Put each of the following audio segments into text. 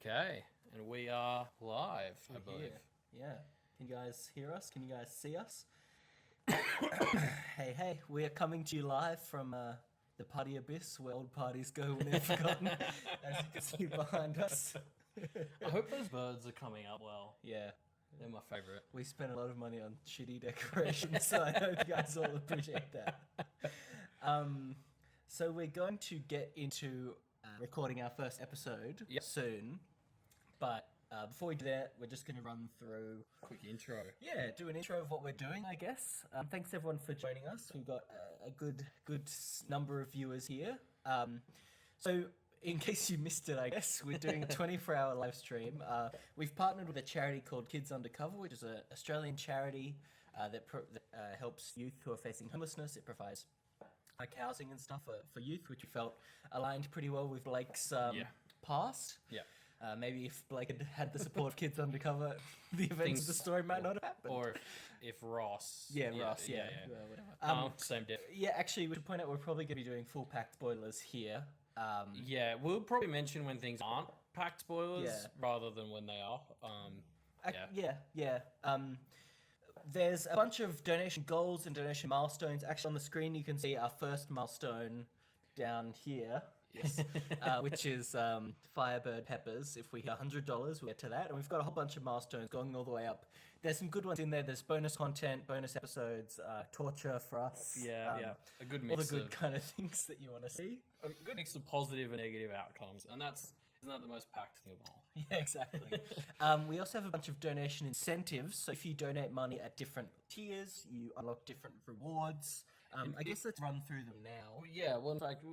Okay, and we are live, I believe. Yeah. Can you guys hear us? Can you guys see us? Hey, we are coming to you live from the party abyss where old parties go when they're forgotten, as you can see behind us. I hope those birds are coming up well. Yeah. They're my favourite. We spent a lot of money on shitty decorations, so I hope you guys all appreciate that. So we're going to get into recording our first episode soon, but before we do that, we're just going to run through... Quick intro. Yeah, do an intro of what we're doing, I guess. Thanks everyone for joining us. We've got a good number of viewers here. So in case you missed it, I guess, we're doing a 24-hour live stream. We've partnered with a charity called Kids Undercover, which is an Australian charity that helps youth who are facing homelessness. It provides housing and stuff for youth, which we felt aligned pretty well with Blake's past. Yeah. Maybe if Blake had the support of Kids Undercover, the events of the story might not have happened. Or if Ross. Ross, whatever. Same diff. Yeah, actually, we should point out we're probably going to be doing full Pact spoilers here. We'll probably mention when things aren't Pact spoilers rather than when they are. There's a bunch of donation goals and donation milestones. Actually, on the screen, you can see our first milestone down here. Yes. Which is Firebird Peppers. If we hit $100, we'll get to that. And we've got a whole bunch of milestones going all the way up. There's some good ones in there. There's bonus content, bonus episodes, torture for us. A good mix all the good kind of things that you want to see. A good mix of positive and negative outcomes. And isn't that the most Pact thing of all? Yeah, exactly. We also have a bunch of donation incentives. So if you donate money at different tiers, you unlock different rewards. I guess let's run through them now. In fact,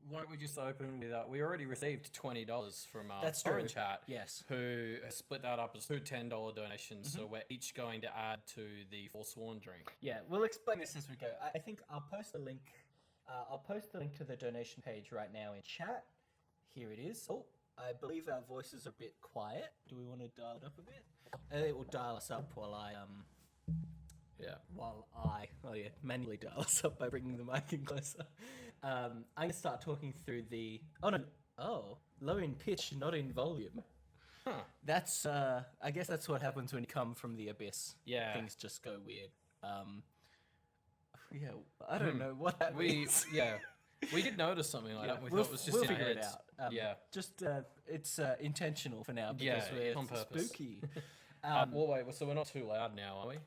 why don't we just open with we already received $20 from That's Orange true. Hat, yes, who split that up as two $10 donations. So we're each going to add to the Forsworn drink. Yeah, we'll explain this as we go. I think I'll post a link. I'll post the link to the donation page right now in chat. Here it is. Oh, I believe our voices are a bit quiet. Do we want to dial it up a bit? It will dial us up while I manually dial us up by bringing the mic in closer. I'm going to start talking through the... low in pitch, not in volume. Huh. That's, I guess that's what happens when you come from the abyss. Yeah. Things just go weird. I don't know what that means. We did notice something like that. We thought it was just we'll in our figure it heads. out. It's intentional for now because we're on purpose. spooky. So we're not too loud now, are we?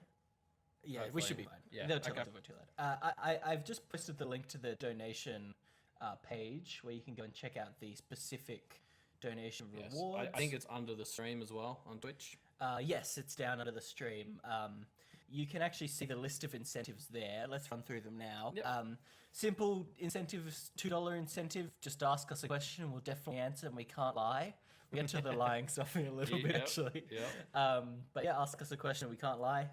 Yeah, Hopefully. we should be fine. Yeah, They'll tell us if we're too loud. I've just posted the link to the donation page where you can go and check out the specific donation rewards. I think it's under the stream as well on Twitch. Yes, it's down under the stream. You can actually see the list of incentives there. Let's run through them now. Yep. Simple incentives, $2 incentive. Just ask us a question and we'll definitely answer, and we can't lie. We get to the lying stuff in a little bit, actually. But ask us a question. We can't lie.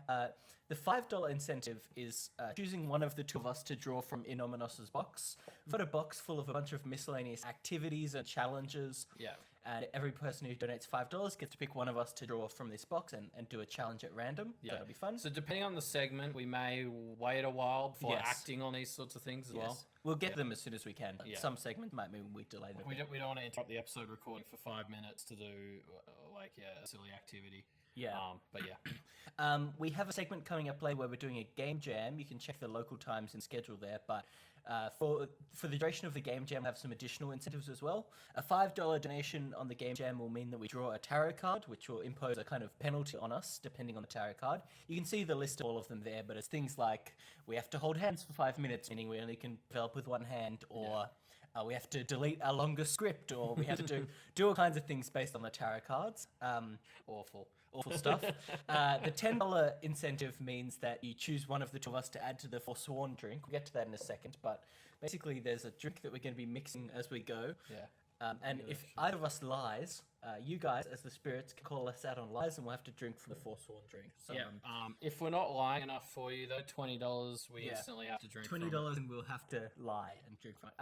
The $5 incentive is choosing one of the two of us to draw from Inominos's box. We've got a box full of a bunch of miscellaneous activities and challenges. Yeah. And every person who donates $5 gets to pick one of us to draw from this box and do a challenge at random. Yeah. That'll be fun. So depending on the segment, we may wait a while before acting on these sorts of things as well. We'll get them as soon as we can. Yeah. Some segments might mean we delay them. We don't want to interrupt the episode recording for 5 minutes to do a silly activity. We have a segment coming up later where we're doing a game jam. You can check the local times and schedule there, but for the duration of the game jam, we have some additional incentives as well. A $5 donation on the game jam will mean that we draw a tarot card, which will impose a kind of penalty on us, depending on the tarot card. You can see the list of all of them there, but it's things like we have to hold hands for 5 minutes, meaning we only can develop with one hand, or we have to delete our longer script, or we have to do all kinds of things based on the tarot cards. Awful stuff. The $10 incentive means that you choose one of the two of us to add to the Forsworn drink. We'll get to that in a second, but basically there's a drink that we're going to be mixing as we go. And if either of us lies, you guys, as the spirits, can call us out on lies, and we'll have to drink from the Forsworn drink. So, if we're not lying enough for you, though, $20, we instantly have to drink $20 and we'll have to lie and drink from it.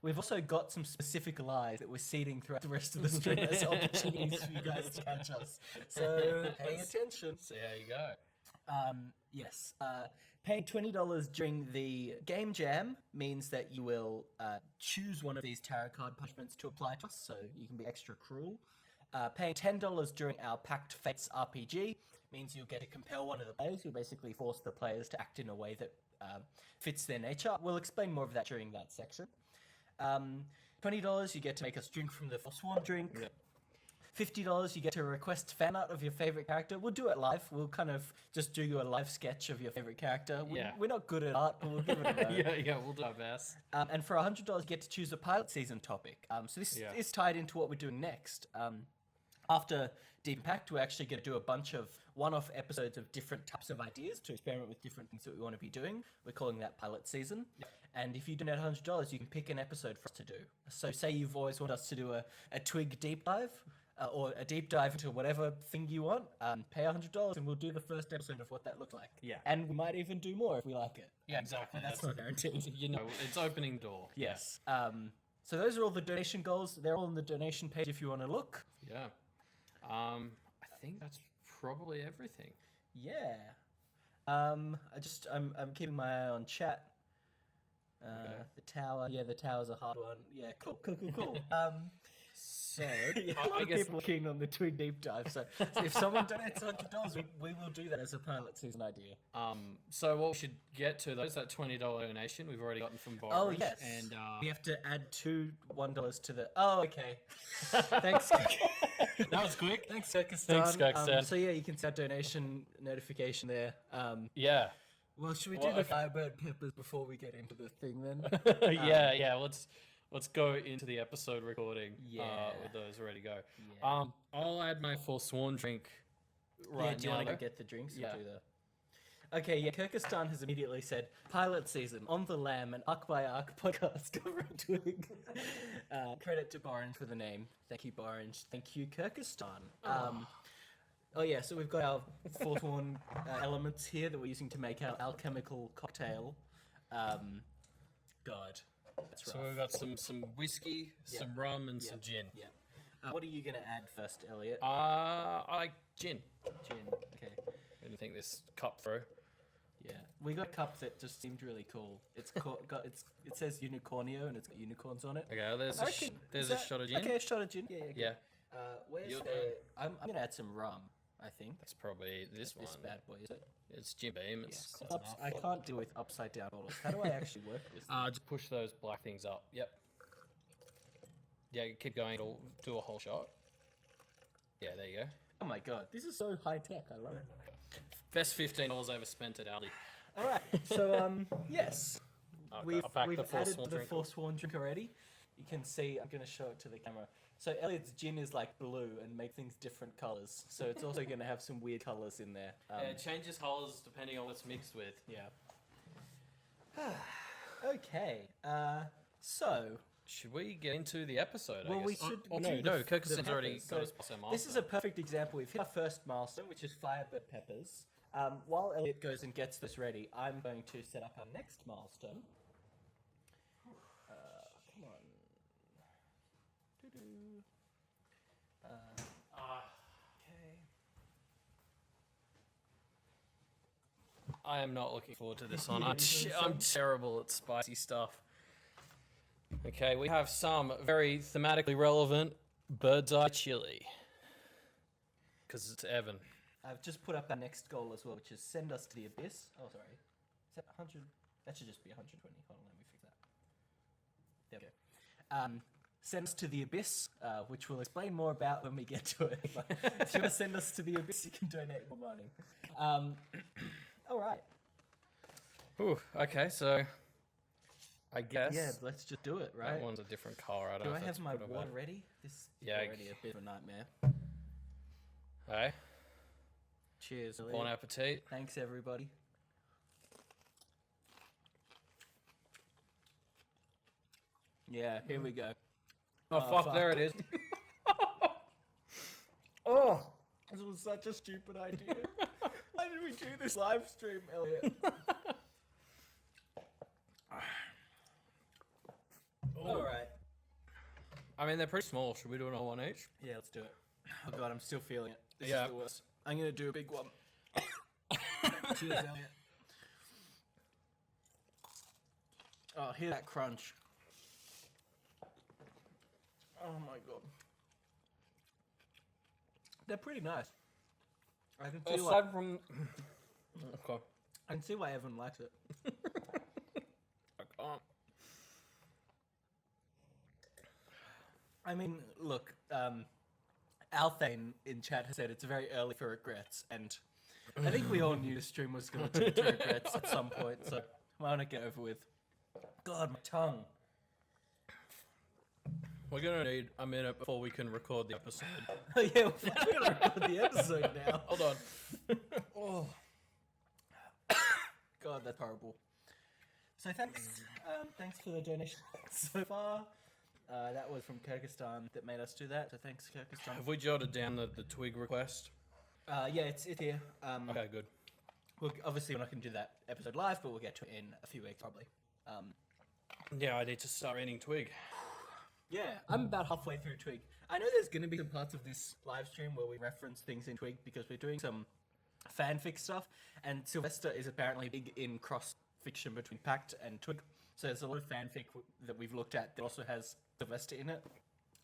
We've also got some specific lies that we're seeding throughout the rest of the stream as opportunities for you guys to catch us. So pay attention. See how you go. Paying $20 during the game jam means that you will choose one of these tarot card punishments to apply to us, so you can be extra cruel. Paying $10 during our Pact Fates RPG means you'll get to compel one of the players. You'll basically force the players to act in a way that fits their nature. We'll explain more of that during that section. $20, you get to make us drink from the Forsworn drink. Yep. $50, you get to request fan art of your favorite character. We'll do it live. We'll kind of just do you a live sketch of your favorite character. We're not good at art, but we'll give it a go. Yeah, we'll do our best. And for $100, you get to choose a pilot season topic. So this is tied into what we're doing next. After Deep In Pact, we're actually going to do a bunch of one-off episodes of different types of ideas to experiment with different things that we want to be doing. We're calling that pilot season. Yep. And if you donate $100, you can pick an episode for us to do. So say you've always wanted us to do a twig deep dive, or a deep dive into whatever thing you want, pay $100 and we'll do the first episode of what that looked like. Yeah. And we might even do more if we like it. Yeah, exactly. That's not guaranteed. It's opening door. Yes. So those are all the donation goals. They're all on the donation page if you want to look. Yeah. I think that's probably everything. Yeah. I'm keeping my eye on chat. Okay. The tower. Yeah, the tower's a hard one. Yeah, cool. So, I guess people are keen on the twin deep dive. So if someone donates $100, we will do that as a pilot season idea. So what we should get to, though, is that $20 donation we've already gotten from Boris. Oh, yes. And we have to add $2 $1 to the... Oh, okay. Thanks. that was quick. Thanks, Kirkistan. Thanks, Kirkistan. So yeah, you can see our donation notification there. Yeah. Well, should we do the Firebird Peppers before we get into the thing then? Yeah. Let's go into the episode recording. Yeah. With those ready to go. Yeah. I'll add my Forsworn drink right now. Do you want to go get the drinks? Yeah. We'll do that. Okay, yeah, Kirkistan has immediately said, pilot season, On the Lam, an arc by arc podcast covering twig. Credit to Borange for the name. Thank you, Borange. Thank you, Kirkistan. Oh yeah, so we've got our Forsworn elements here that we're using to make our alchemical cocktail. God. That's So rough. we've got some whiskey, some rum, and some gin. Yeah. What are you going to add first, Elliot? I like gin. Gin. Okay. I think this cup through. Yeah. We got a cup that just seemed really cool. It says unicornio and it's got unicorns on it. Okay, there's a shot of gin. Okay, a shot of gin. Yeah. Where's You're the... I'm going to add some rum, I think. That's probably this one. This bad boy, is it? It's Jim Beam. It's close enough. I can't deal with upside down bottles. How do I actually work this? Just push those black things up. Yep. Yeah, keep going. It'll do a whole shot. Yeah, there you go. Oh my god, this is so high tech. I love it. Best $15 overspent at Aldi. All right, so yes, we've I'll pack added Forsworn the drink. Forsworn drink already. You can see. I'm going to show it to the camera. So Elliot's gin is like blue and make things different colors. So it's also going to have some weird colors in there. It changes colors depending on what it's mixed with. Yeah. Okay. So. Should we get into the episode? Well, I guess? we should. No, Kirkiston's already got his so milestone. this is a perfect example. We've hit our first milestone, which is Firebird Peppers. While Elliot goes and gets this ready, I'm going to set up our next milestone. Come on. Okay. I am not looking forward to this one. I'm terrible at spicy stuff. Okay, we have some very thematically relevant bird's eye chili. Because it's Evan. I've just put up our next goal as well, which is send us to the abyss. Oh, sorry. Is that 100? That should just be 120. Hold on, let me fix that. There we go. Send us to the abyss, which we'll explain more about when we get to it. But if you want to send us to the abyss, you can donate more money. All right. Ooh, okay, so I guess Yeah, let's just do it, right? that one's a different color. I don't Do know I if have that's my good or bad. water ready? This is Yeah, already a bit of a nightmare. Hey, Cheers, bon Elliot. appetit. Thanks, everybody. Yeah, here we go. Oh, fuck, there it is. Oh, this was such a stupid idea. Why did we do this live stream, Elliot? All right. I mean, they're pretty small. Should we do it on one each? Yeah, let's do it. Oh god, I'm still feeling it. This Yeah. is the worst. I'm gonna do a big one. Cheers, Elliot. Oh, hear that crunch. Oh my god. They're pretty nice. I can see Aside from... Okay. I can see why everyone likes it. I can't. I mean, look, Althane in chat has said it's very early for regrets, and I think we all knew the stream was going to turn to regrets at some point, so why don't I get over with? God, my tongue. We're going to need a minute before we can record the episode. Oh yeah, we're going to record the episode now. Hold on. Oh. God, that's horrible. So thanks for the donation so far. That was from Kyrgyzstan that made us do that, so thanks, Kyrgyzstan. Have we jotted down the twig request? Yeah, it's here. Okay, good. Obviously, we're not going to do that episode live, but we'll get to it in a few weeks, probably. Yeah, I need to start eating twig. Yeah, I'm about halfway through Twig. I know there's going to be some parts of this live stream where we reference things in Twig because we're doing some fanfic stuff, and Sylvester is apparently big in cross-fiction between Pact and Twig, so there's a lot of fanfic that we've looked at that also has Sylvester in it.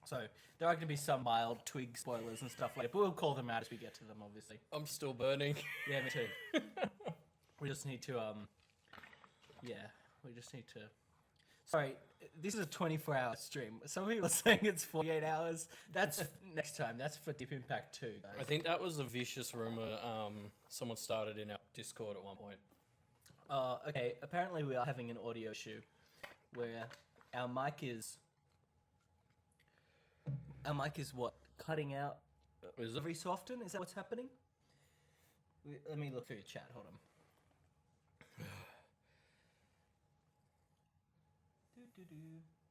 So there are going to be some mild Twig spoilers and stuff later, but we'll call them out as we get to them, obviously. I'm still burning. Yeah, me too. We just need to, Sorry, this is a 24-hour stream. Some people are saying it's 48 hours. That's next time. That's for Deep In Pact 2, guys. I think that was a vicious rumor someone started in our Discord at one point. Okay, apparently we are having an audio issue where our mic is what? Cutting out Is it? every so often? Is that what's happening? Let me look through your chat. Hold on.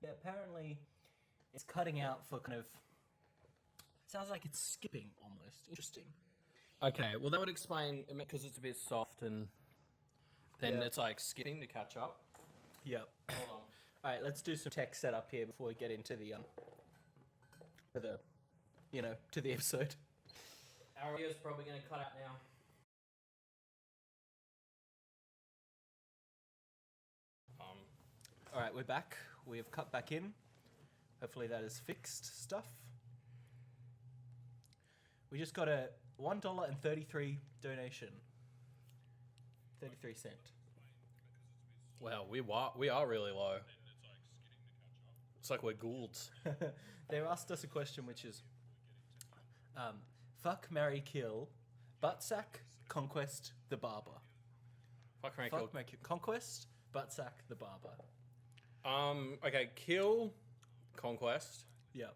Yeah, apparently it's cutting out for kind of... Sounds like it's skipping almost. Interesting. Okay, well that would explain, because it's a bit soft and then Yeah. it's like skipping to catch up. Yep. Hold on. Alright, let's do some tech setup here before we get into the, to the episode. Our audio's probably going to cut out now. Alright, we're back. We have cut back in. Hopefully that is fixed stuff. We just got a $1.33 donation. 33 cents. Wow, we are really low. It's like we're Goulds. They asked us a question which is fuck, marry, kill, buttsack, conquest, the barber. Fuck, marry, Fuck, kill. marry, kill, conquest, buttsack, the barber. Okay, kill, conquest, Yep.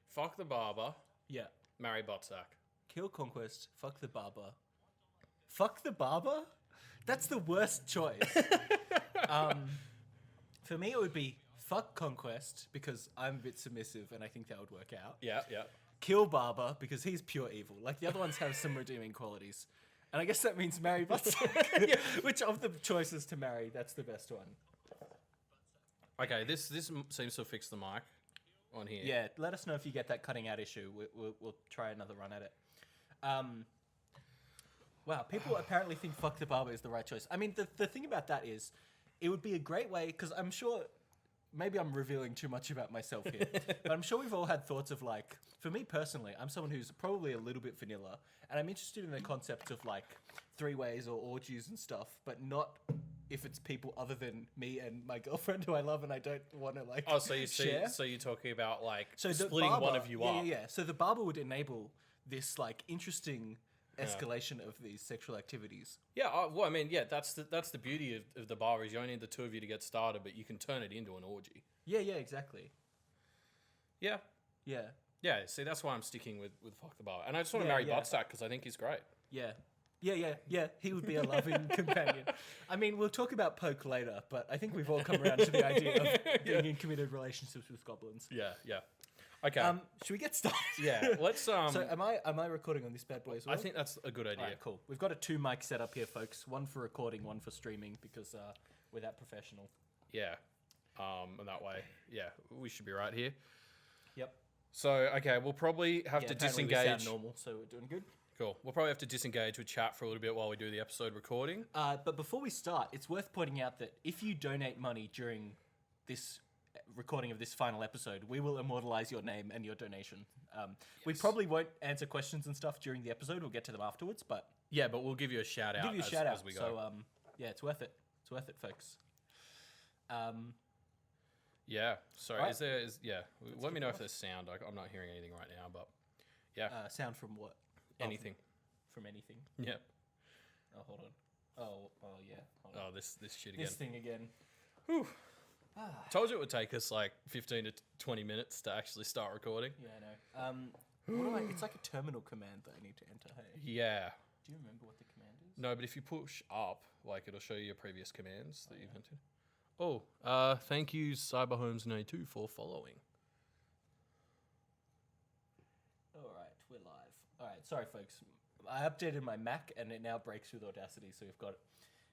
fuck the barber, Yeah. marry buttsack. Kill, conquest, fuck the barber. Fuck the barber? That's the worst choice. For me, it would be fuck conquest because I'm a bit submissive and I think that would work out. Yeah, yeah. Kill barber because he's pure evil. Like the other ones have some redeeming qualities. And I guess that means marry buttsack. Yeah. Which of the choices to marry, that's the best one. Okay, this seems to fix the mic on here. Yeah, let us know if you get that cutting out issue. We'll try another run at it. Wow, people apparently think fuck the barber is the right choice. I mean, the thing about that is, it would be a great way, because I'm sure, maybe I'm revealing too much about myself here, but I'm sure we've all had thoughts of like, for me personally, I'm someone who's probably a little bit vanilla, and I'm interested in the concept of like three-ways or orgies and stuff, but not if it's people other than me and my girlfriend who I love and I don't want to like share. So you're talking about like So the splitting barber, one of you up. Yeah. So the barber would enable this like interesting escalation of these sexual activities. Yeah, well, I mean, yeah, that's the beauty of the bar is you only need the two of you to get started, but you can turn it into an orgy. Yeah, exactly. Yeah. Yeah. Yeah, see, that's why I'm sticking with fuck the bar. And I just want to Yeah, marry yeah. Buttsack because I think he's great. Yeah. He would be a loving companion. I mean, we'll talk about poke later, but I think we've all come around to the idea of being in committed relationships with goblins. Yeah. Okay. Should we get started? Yeah, let's... So am I recording on this bad boy as well? I think that's a good idea. Alright, cool. We've got a 2 mic setup here, folks. One for recording, one for streaming, because we're that professional. Yeah. And that way, yeah, we should be right here. Yep. So, okay, we'll probably have to apparently disengage. We sound normal, so we're doing good. Cool. We'll probably have to disengage with chat for a little bit while we do the episode recording. But before we start, it's worth pointing out that if you donate money during this recording of this final episode, we will immortalize your name and your donation. We probably won't answer questions and stuff during the episode. We'll get to them afterwards, but Yeah, but we'll give you a shout out. As we go. So yeah, it's worth it. It's worth it, folks. Yeah. Sorry. Right. Let me know if there's sound. I'm not hearing anything right now, but yeah. Sound from what? Anything. From anything. Yeah. Oh, hold on. Oh yeah. Hold on. Oh, this shit again. This thing again. Whew. Told you it would take us like 15 to 20 minutes to actually start recording. Yeah, I know. It's like a terminal command that I need to enter. Hey. Yeah. Do you remember what the command is? No, but if you push up, like it'll show you your previous commands that you've entered. Oh, thank you, CyberHomes92 for following. All right, we're live. All right, sorry, folks. I updated my Mac and it now breaks with Audacity, so we've got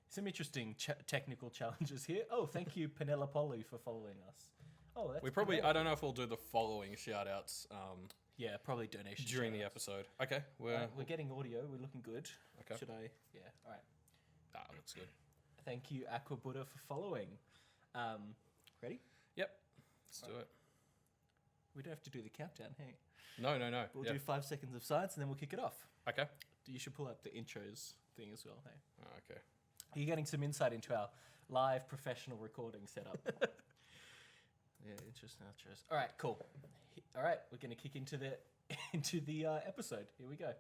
some interesting technical challenges here. Oh, thank you, Penelopolu, for following us. Oh, that's I don't know if we'll do the following shout-outs yeah, probably donation during the shout-outs. episode. Okay, We're getting audio. We're looking good. Okay. Should I? Yeah, all right. Looks good. Thank you, Aqua Buddha, for following. Ready? Yep, let's do it. We don't have to do the countdown, hey? No. We'll do 5 seconds of silence and then we'll kick it off. Okay. You should pull up the intros thing as well, hey? Okay. You're getting some insight into our live professional recording setup. Yeah, interesting intros. All right, cool. All right, we're going to kick into the episode. Here we go.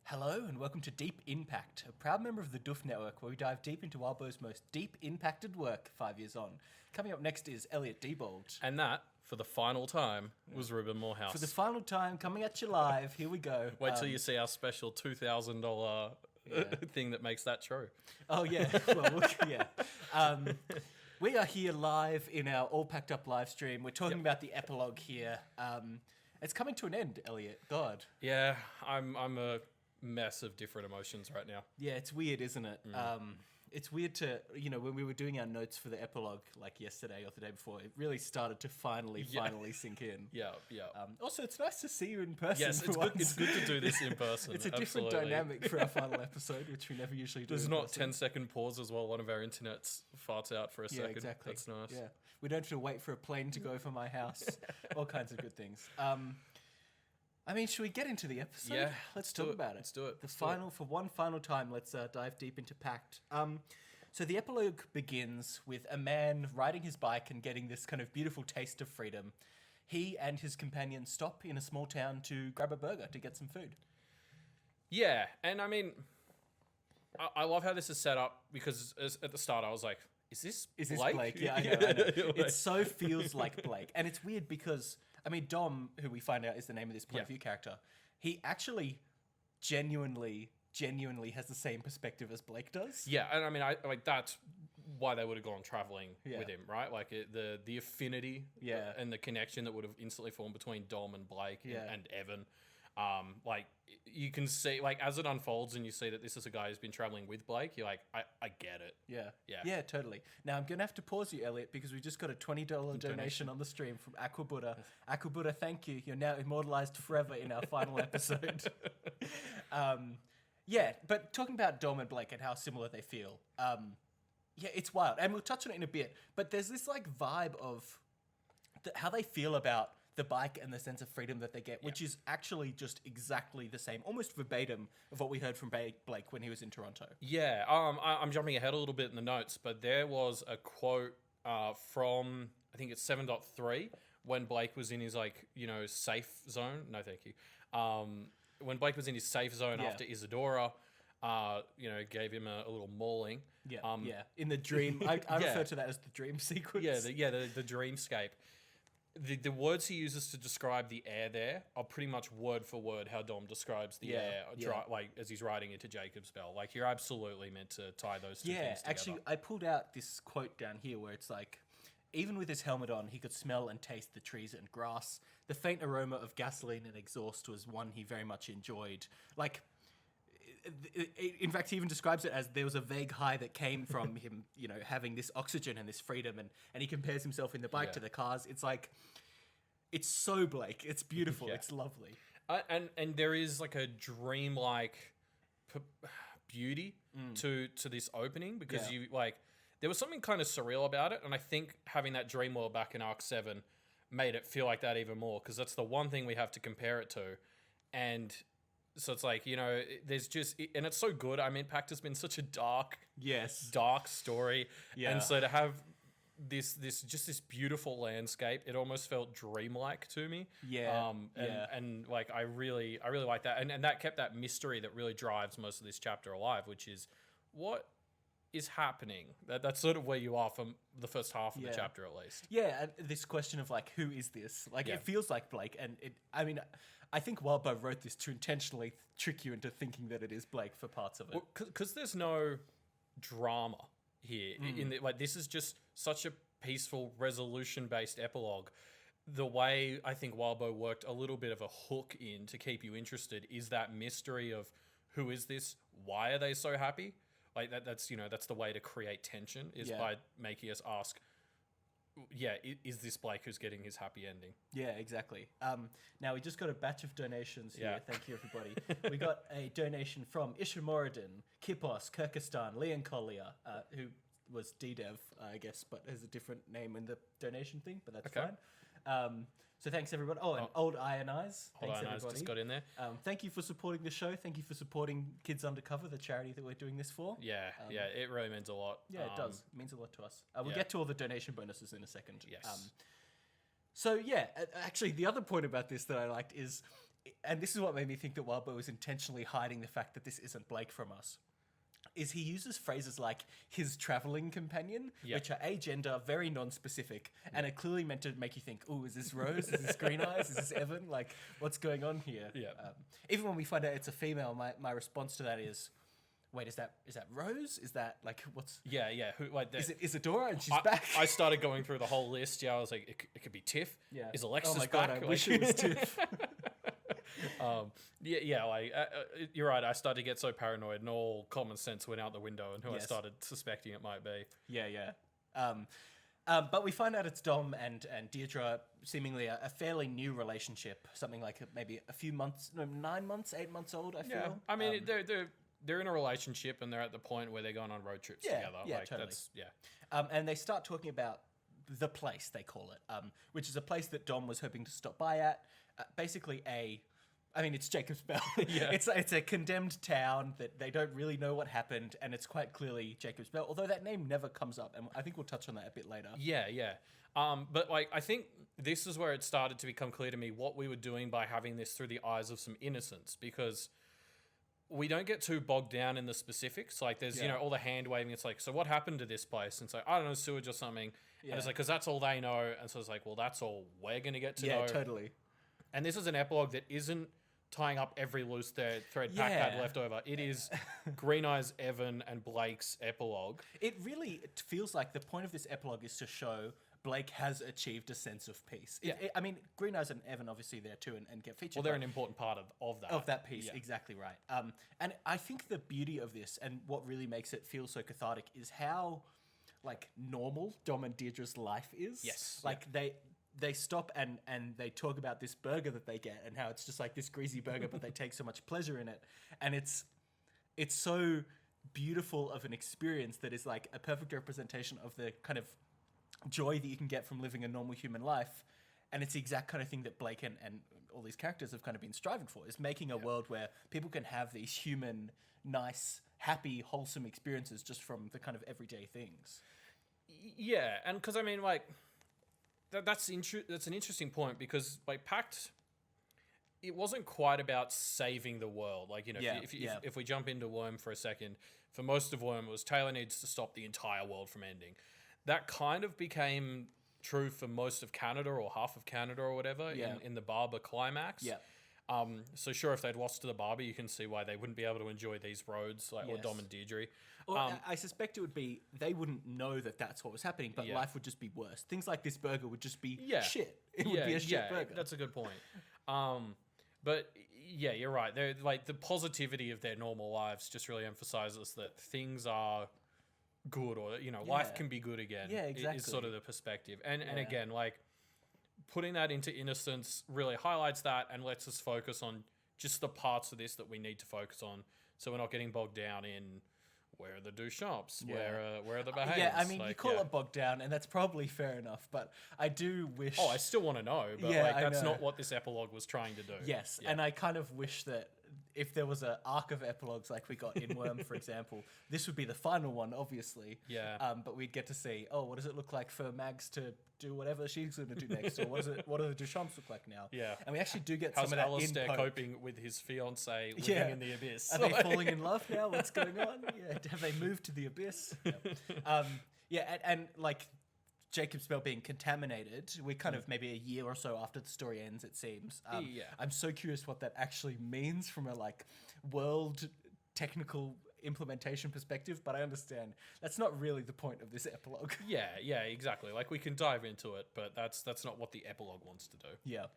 Hello and welcome to Deep In Pact, a proud member of the Doof Network where we dive deep into Wildbow's most deep impacted work 5 years on. Coming up next is Elliot Diebold. And that, for the final time, was Reuben Morehouse. For the final time, coming at you live, here we go. Wait till you see our special $2,000 thing that makes that true. Oh, yeah. Well, yeah. We are here live in our All Packed Up live stream. We're talking about the epilogue here. It's coming to an end, Elliot. God. Yeah, I'm a mess of different emotions right now. Yeah, it's weird, isn't it? It's weird to, when we were doing our notes for the epilogue, like yesterday or the day before, it really started to finally sink in. Yeah. Also, it's nice to see you in person. Yes, for it's good to do this in person. It's a different dynamic for our final episode, which we never usually do. There's not 10-second pauses while one of our internets farts out for a second. Exactly. That's nice. Yeah, we don't have to wait for a plane to go over my house. All kinds of good things. Should we get into the episode? Yeah, let's talk about it. Let's do it. For one final time, let's dive deep into Pact. So the epilogue begins with a man riding his bike and getting this kind of beautiful taste of freedom. He and his companion stop in a small town to grab a burger to get some food. Yeah, and I love how this is set up because at the start I was like, is this Blake? Yeah, I know. It so feels like Blake. And it's weird because, Dom, who we find out is the name of this point of view character, he actually genuinely has the same perspective as Blake does. Yeah, and I that's why they would have gone traveling with him, right? Like the affinity and the connection that would have instantly formed between Dom and Blake and Evan. You can see, as it unfolds and you see that this is a guy who's been traveling with Blake, you're like, I get it. Yeah, totally. Now I'm going to have to pause you, Elliot, because we just got a $20 donation on the stream from Aqua Buddha. Aqua Buddha, thank you. You're now immortalized forever in our final episode. But talking about Dom and Blake and how similar they feel, it's wild. And we'll touch on it in a bit, but there's this vibe of how they feel about the bike and the sense of freedom that they get, which is actually just exactly the same, almost verbatim of what we heard from Blake when he was in Toronto. Yeah, I'm jumping ahead a little bit in the notes, but there was a quote from, I think it's 7.3, when Blake was in his safe zone. No, thank you. When Blake was in his safe zone after Isadora, gave him a little mauling. In the dream. I refer to that as the dream sequence. The dreamscape. The words he uses to describe the air there are pretty much word for word how Dom describes the air, as he's riding into Jacob's Bell. You're absolutely meant to tie those two things together. Actually, I pulled out this quote down here where it's even with his helmet on, he could smell and taste the trees and grass. The faint aroma of gasoline and exhaust was one he very much enjoyed. In fact, he even describes it as there was a vague high that came from him, having this oxygen and this freedom, and he compares himself in the bike to the cars. It's so Blake. It's beautiful. It's lovely. And there is a dreamlike beauty to this opening, because Yeah. you like there was something kind of surreal about it, and I think having that dream world back in Arc 7 made it feel like that even more, because that's the one thing we have to compare it to. And so it's like, there's just, and it's so good. I mean, Pact has been such a dark story. Yeah. And so to have this beautiful landscape, it almost felt dreamlike to me. Yeah. And like, I really like that. And that kept that mystery that really drives most of this chapter alive, which is what is happening. That's sort of where you are from the first half of the chapter, at least. Yeah, and this question of like, who is this? Like, it feels like Blake, and I think Wildbow wrote this to intentionally trick you into thinking that it is Blake for parts of it. Because there's no drama here. This is just such a peaceful, resolution-based epilogue. The way I think Wildbow worked a little bit of a hook in to keep you interested is that mystery of who is this? Why are they so happy? Like that's the way to create tension, is by making us ask, is this Blake who's getting his happy ending? Yeah, exactly. Now we just got a batch of donations here. Thank you, everybody. We got a donation from Ishamoridin, Kipos, Kyrgyzstan, Leon Collier, who was DDev, I guess, but has a different name in the donation thing, but that's fine. So thanks, everybody. Oh, and Old Iron Eyes. Thanks, everybody. Just got in there. Thank you for supporting the show. Thank you for supporting Kids Undercover, the charity that we're doing this for. It really means a lot. Yeah, it does. It means a lot to us. We'll get to all the donation bonuses in a second. Yes. Actually, the other point about this that I liked is, and this is what made me think that Wildbow was intentionally hiding the fact that this isn't Blake from us, is he uses phrases like his traveling companion, which are agender, very non-specific, and are clearly meant to make you think, oh, is this Rose? Is this Green Eyes? Is this Evan? Like, what's going on here? Yeah. Even when we find out it's a female, my response to that is, wait, is that Rose? Is that, like, what's... Yeah. Who, like, is it Isadora and she's back? I started going through the whole list. Yeah, I was like, it could be Tiff. Yeah. Is Alexis back? God, I wish it was Tiff. You're right. I started to get so paranoid, and all common sense went out the window, and who I started suspecting it might be. But we find out it's Dom and Deirdre, seemingly a fairly new relationship, something like maybe a few months, 9 months, 8 months old, I feel. Yeah, I mean, they're in a relationship, and they're at the point where they're going on road trips together. Yeah, totally. And they start talking about the place, they call it, which is a place that Dom was hoping to stop by at. Basically it's Jacob's Bell. It's a condemned town that they don't really know what happened, and it's quite clearly Jacob's Bell, although that name never comes up, and I think we'll touch on that a bit later. But like, I think this is where it started to become clear to me what we were doing by having this through the eyes of some innocents, because we don't get too bogged down in the specifics. Like, there's all the hand waving. It's like, so what happened to this place? And it's like, I don't know, sewage or something. And it's like, because that's all they know. And so it's like, well, that's all we're going to get to know. Yeah, totally. And this is an epilogue that isn't tying up every loose thread Pact had left over. It is Green Eyes, Evan, and Blake's epilogue. It feels like the point of this epilogue is to show Blake has achieved a sense of peace. I mean, Green Eyes and Evan obviously there too and get featured. Well, they're an important part of that. Of that piece, exactly right. And I think the beauty of this and what really makes it feel so cathartic is how, like, normal Dom and Deirdre's life is. Yes. Like, they stop and they talk about this burger that they get and how it's just like this greasy burger, but they take so much pleasure in it. And it's so beautiful of an experience that is like a perfect representation of the kind of joy that you can get from living a normal human life. And it's the exact kind of thing that Blake and all these characters have kind of been striving for, is making a world where people can have these human, nice, happy, wholesome experiences just from the kind of everyday things. Yeah, and because I mean, like, that's an interesting point, because like Pact, it wasn't quite about saving the world. Like, if we jump into Worm for a second, for most of Worm, it was Taylor needs to stop the entire world from ending. That kind of became true for most of Canada, or half of Canada or whatever, in the Barber climax. So sure, if they'd lost to the Barber, you can see why they wouldn't be able to enjoy these roads, like or Dom and Deirdre. Or I suspect it would be, they wouldn't know that that's what was happening, but life would just be worse. Things like this burger would just be shit. It would be a shit burger. That's a good point. But yeah, you're right. They're like, the positivity of their normal lives just really emphasizes that things are good, or life can be good again. Yeah, exactly. Is sort of the perspective. And again, like, putting that into innocence really highlights that and lets us focus on just the parts of this that we need to focus on, so we're not getting bogged down in where are the Duchamps, Yeah. where are the Behaves. Yeah, I mean, you Like, call yeah. it bogged down, and that's probably fair enough. But I do wish. Oh, I still want to know, but Yeah, like I that's know. not what this epilogue was trying to do. Yes, Yeah. and I kind of wish that if there was an arc of epilogues like we got in Worm, for example, this would be the final one, obviously. Yeah. But we'd get to see, what does it look like for Mags to do whatever she's going to do next, or what do the Duchamps look like now? Yeah. And we actually do get How's some of that Alistair in Poke. coping with his fiancée living Yeah. in the abyss? Are they falling in love now? What's going on? Yeah, have they moved to the abyss? Yeah, and like Jacob's spell being contaminated, we're kind of maybe a year or so after the story ends, it seems. Yeah. I'm so curious what that actually means from a like world technical implementation perspective, but I understand that's not really the point of this epilogue. Yeah, exactly. Like we can dive into it, but that's not what the epilogue wants to do. Yeah.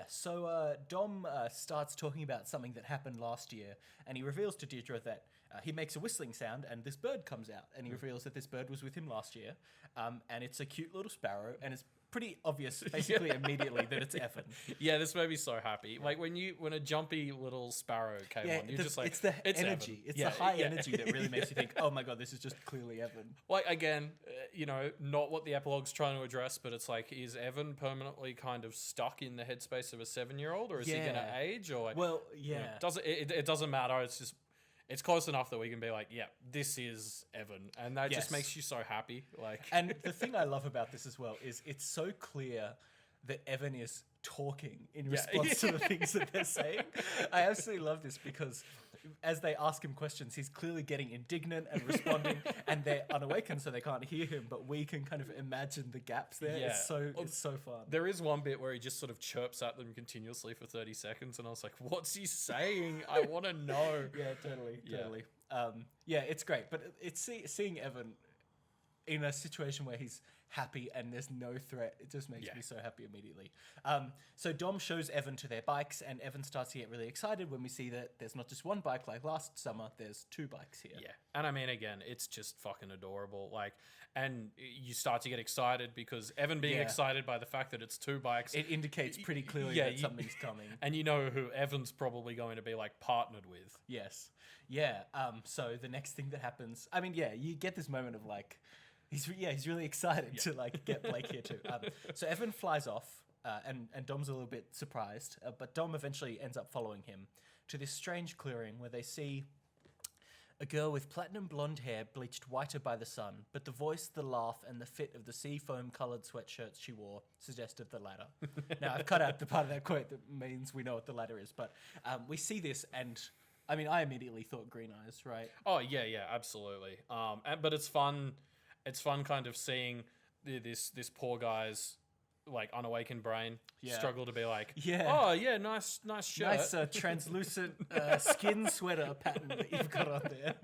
So Dom starts talking about something that happened last year, and he reveals to Deirdre that he makes a whistling sound, and this bird comes out, and he reveals that this bird was with him last year, and it's a cute little sparrow, and it's pretty obvious, basically immediately, that it's Evan. Yeah, this made me so happy. Like when a jumpy little sparrow came on, you're just like, it's the it's energy. Evan. It's Yeah, the high yeah. energy that really makes you think, oh my god, this is just clearly Evan. Like again, not what the epilogue's trying to address, but it's like, is Evan permanently kind of stuck in the headspace of a 7-year-old, or is he going to Yeah. age? Or like, Well, you know, yeah. it doesn't matter. It's just. It's close enough that we can be like, yeah, this is Evan, and that just Yes. makes you so happy. Like, And the thing I love about this as well is it's so clear that Evan is talking in response to the things that they're saying. I absolutely love this because as they ask him questions, he's clearly getting indignant and responding, and they're unawakened, so they can't hear him. But we can kind of imagine the gaps there. Yeah. It's so fun. there is one bit where he just sort of chirps at them continuously for 30 seconds, and I was like, what's he saying? I want to know. Yeah, totally. It's great, but it's seeing Evan in a situation where he's happy and there's no threat. It just makes me so happy immediately. So Dom shows Evan to their bikes, and Evan starts to get really excited when we see that there's not just one bike like last summer, there's 2 bikes here. Yeah. And I mean, again, it's just fucking adorable. Like, and you start to get excited because Evan being Yeah. excited by the fact that it's 2 bikes. It indicates pretty clearly yeah, that you- something's coming. And you know who Evan's probably going to be like partnered with. Yes. Yeah. So the next thing that happens, I mean, yeah, you get this moment of like, he's really excited to like get Blake here too. So Evan flies off, and Dom's a little bit surprised, but Dom eventually ends up following him to this strange clearing where they see a girl with platinum blonde hair bleached whiter by the sun, but the voice, the laugh, and the fit of the seafoam coloured sweatshirts she wore suggested the latter. Now, I've cut out the part of that quote that means we know what the latter is, but we see this, and I mean, I immediately thought Green Eyes, right? Oh, yeah, absolutely. But it's fun. It's fun kind of seeing this poor guy's like unawakened brain struggle to be like, Yeah. oh yeah, nice shirt. Nice translucent skin sweater pattern that you've got on there.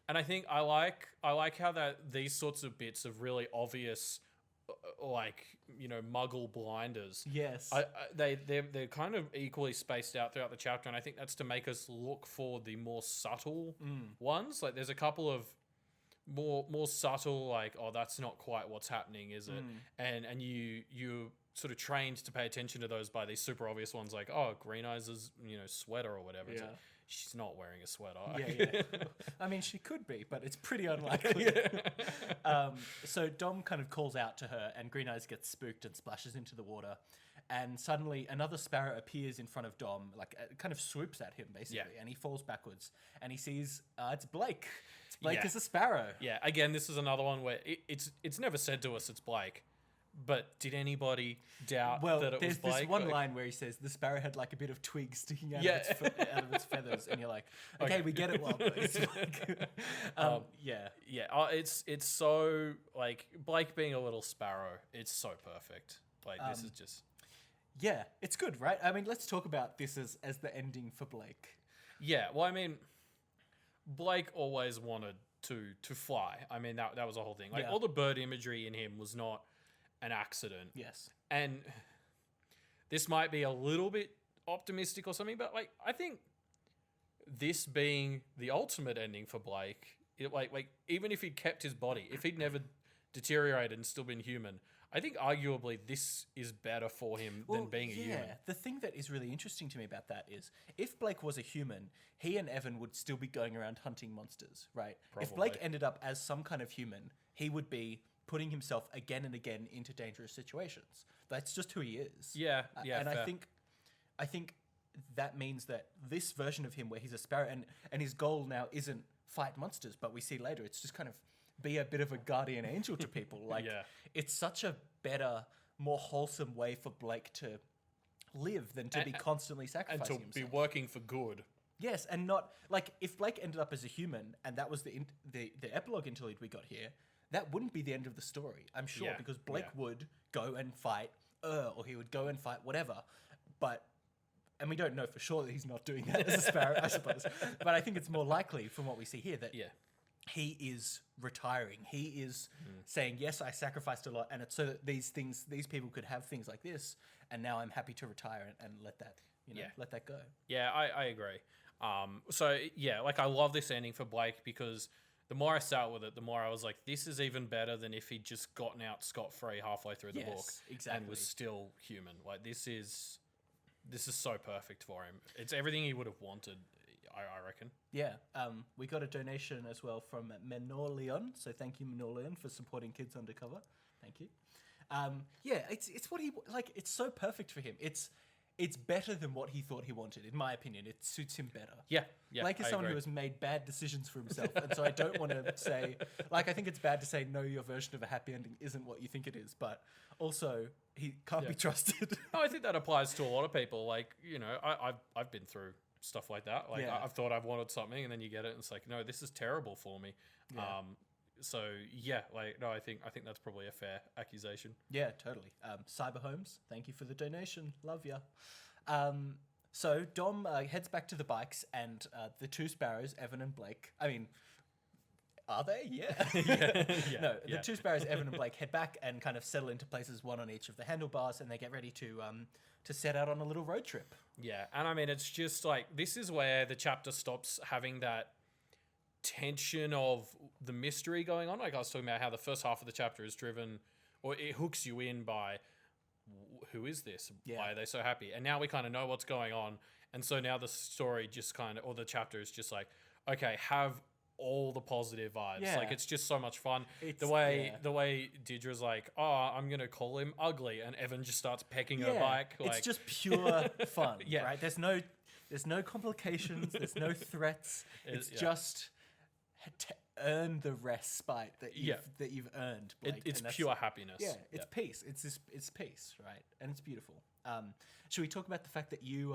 And I think I like how that these sorts of bits of really obvious, like muggle blinders. Yes. They're kind of equally spaced out throughout the chapter, and I think that's to make us look for the more subtle ones. Like there's a couple of more subtle, like, oh, that's not quite what's happening, is it? And you sort of trained to pay attention to those by these super obvious ones, like, oh, Green Eyes' sweater or whatever. It's Yeah. like, she's not wearing a sweater. Yeah. I mean, she could be, but it's pretty unlikely. So Dom kind of calls out to her, and Green Eyes gets spooked and splashes into the water. And suddenly another sparrow appears in front of Dom, like kind of swoops at him, basically, and he falls backwards. And he sees it's Blake. It's Blake Yeah. as a sparrow. Yeah, again, this is another one where it's never said to us it's Blake, but did anybody doubt Well, that it was there's Blake? this one Like, line where he says the sparrow had like a bit of twig sticking out, Yeah. out of its feathers, and you're like, okay, we get it, Wild It's like, yeah. yeah, it's so, like, Blake being a little sparrow, it's so perfect. Like, this is just... Yeah, it's good, right? I mean, let's talk about this as the ending for Blake. Yeah, well, I mean, Blake always wanted to fly. I mean, that was the whole thing. Like, Yeah. all the bird imagery in him was not an accident. Yes. And this might be a little bit optimistic or something, but like I think this being the ultimate ending for Blake, like even if he'd kept his body, if he'd never deteriorated and still been human, I think arguably this is better for him than being a human. The thing that is really interesting to me about that is if Blake was a human, he and Evan would still be going around hunting monsters, right? If Blake Probably. ended up as some kind of human, he would be putting himself again and again into dangerous situations. That's just who he is. Yeah, yeah, And fair. I think that means that this version of him where he's a sparrow and his goal now isn't fight monsters, but we see later it's just kind of be a bit of a guardian angel to people. Like Yeah. it's such a better, more wholesome way for Blake to live than to be constantly And sacrificing to himself. be working for good. Yes, and not like if Blake ended up as a human and that was the epilogue interlude we got here, that wouldn't be the end of the story, I'm sure, Yeah, because Blake yeah. would go and fight or he would go and fight whatever. And we don't know for sure that he's not doing that as a sparrow, I suppose. But I think it's more likely from what we see here that Yeah. he is retiring. He is saying, yes, I sacrificed a lot, and it's so that these people could have things like this, and now I'm happy to retire and let that, Yeah. let that go. Yeah, I agree. So yeah, like I love this ending for Blake because the more I sat with it, the more I was like, this is even better than if he'd just gotten out scot-free halfway through the book Yes, exactly. and was still human. Like this is so perfect for him. It's everything he would have wanted, I reckon. Yeah, we got a donation as well from Menor so thank you, Menor for supporting Kids Undercover. Thank you. Yeah, it's what he like. It's so perfect for him. It's better than what he thought he wanted, in my opinion. It suits him better. Yeah, yeah. Blake is I someone agree. who has made bad decisions for himself, and so I don't want to say, like, I think it's bad to say no, your version of a happy ending isn't what you think it is, but also he can't be trusted. No, I think that applies to a lot of people. Like, I've been through stuff like that. Like, Yeah. I've thought I've wanted something, and then you get it, and it's like, no, this is terrible for me. Yeah. So yeah, like, no, I think that's probably a fair accusation. Yeah, totally. Cyber Homes, thank you for the donation. Love ya. So Dom heads back to the bikes, and the two sparrows, Evan and Blake. I mean, are they? Yeah. Yeah, No, the yeah. two sparrows, Evan and Blake, head back and kind of settle into places, one on each of the handlebars, and they get ready to set out on a little road trip. Yeah, and I mean, it's just like this is where the chapter stops having that tension of the mystery going on. Like I was talking about how the first half of the chapter is driven, or it hooks you in by who is this? Yeah. Why are they so happy? And now we kind of know what's going on, and so now the story just kind of, or the chapter is just like, okay, have all the positive vibes. Yeah. Like it's just so much fun. It's- the way yeah. the way Deidre's like, oh, I'm gonna call him ugly, and Evan just starts pecking her bike. Like, it's just pure fun, Yeah. right? There's no complications, there's no threats. It's yeah. just to earn the respite that you've earned, Blake. it's and that's- pure happiness. Yeah, it's peace. It's peace, right? And it's beautiful. Should we talk about the fact that you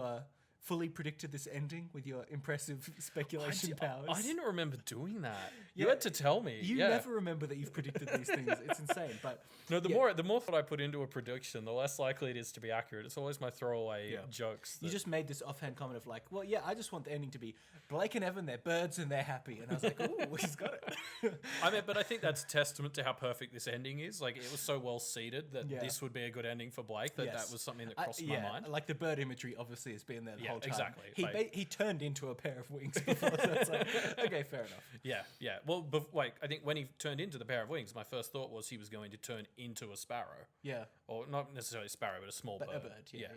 fully predicted this ending with your impressive speculation powers? I didn't remember doing that. You Yeah, had to tell me. You yeah. never remember that you've predicted these things. It's insane. But No, the yeah. more thought I put into a prediction, the less likely it is to be accurate. It's always my throwaway jokes. You just made this offhand comment of like, well, yeah, I just want the ending to be Blake and Evan, they're birds and they're happy. And I was like, ooh, he's got it. but I think that's a testament to how perfect this ending is. Like, it was so well seated that Yeah. this would be a good ending for Blake. That Yes. that was something that crossed my mind. Like the bird imagery obviously has been there the Yeah, whole time. exactly. He Like- he turned into a pair of wings before, so it's like, okay, fair enough. Yeah, yeah. Well, like, I think when he turned into the pair of wings, my first thought was he was going to turn into a sparrow. Yeah. Or not necessarily a sparrow, but a small But bird. a bird, yeah.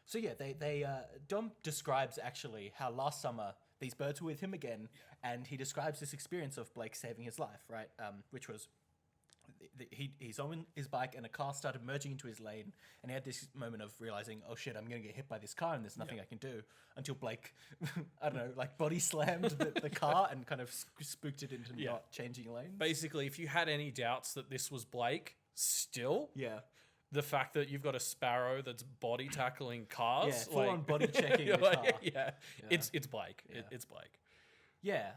So yeah, they Dom describes actually how last summer these birds were with him again, and he describes this experience of Blake saving his life, right? Which was he's on his bike and a car started merging into his lane, and he had this moment of realizing, oh shit, I'm gonna get hit by this car and there's nothing I can do, until Blake, I don't know, like body slammed the car and kind of spooked it into not changing lanes. Basically, if you had any doubts that this was Blake, still, Yeah. the fact that you've got a sparrow that's body tackling cars, Yeah, full on body checking you're the like, car. yeah, it's Blake. It's Blake. Yeah,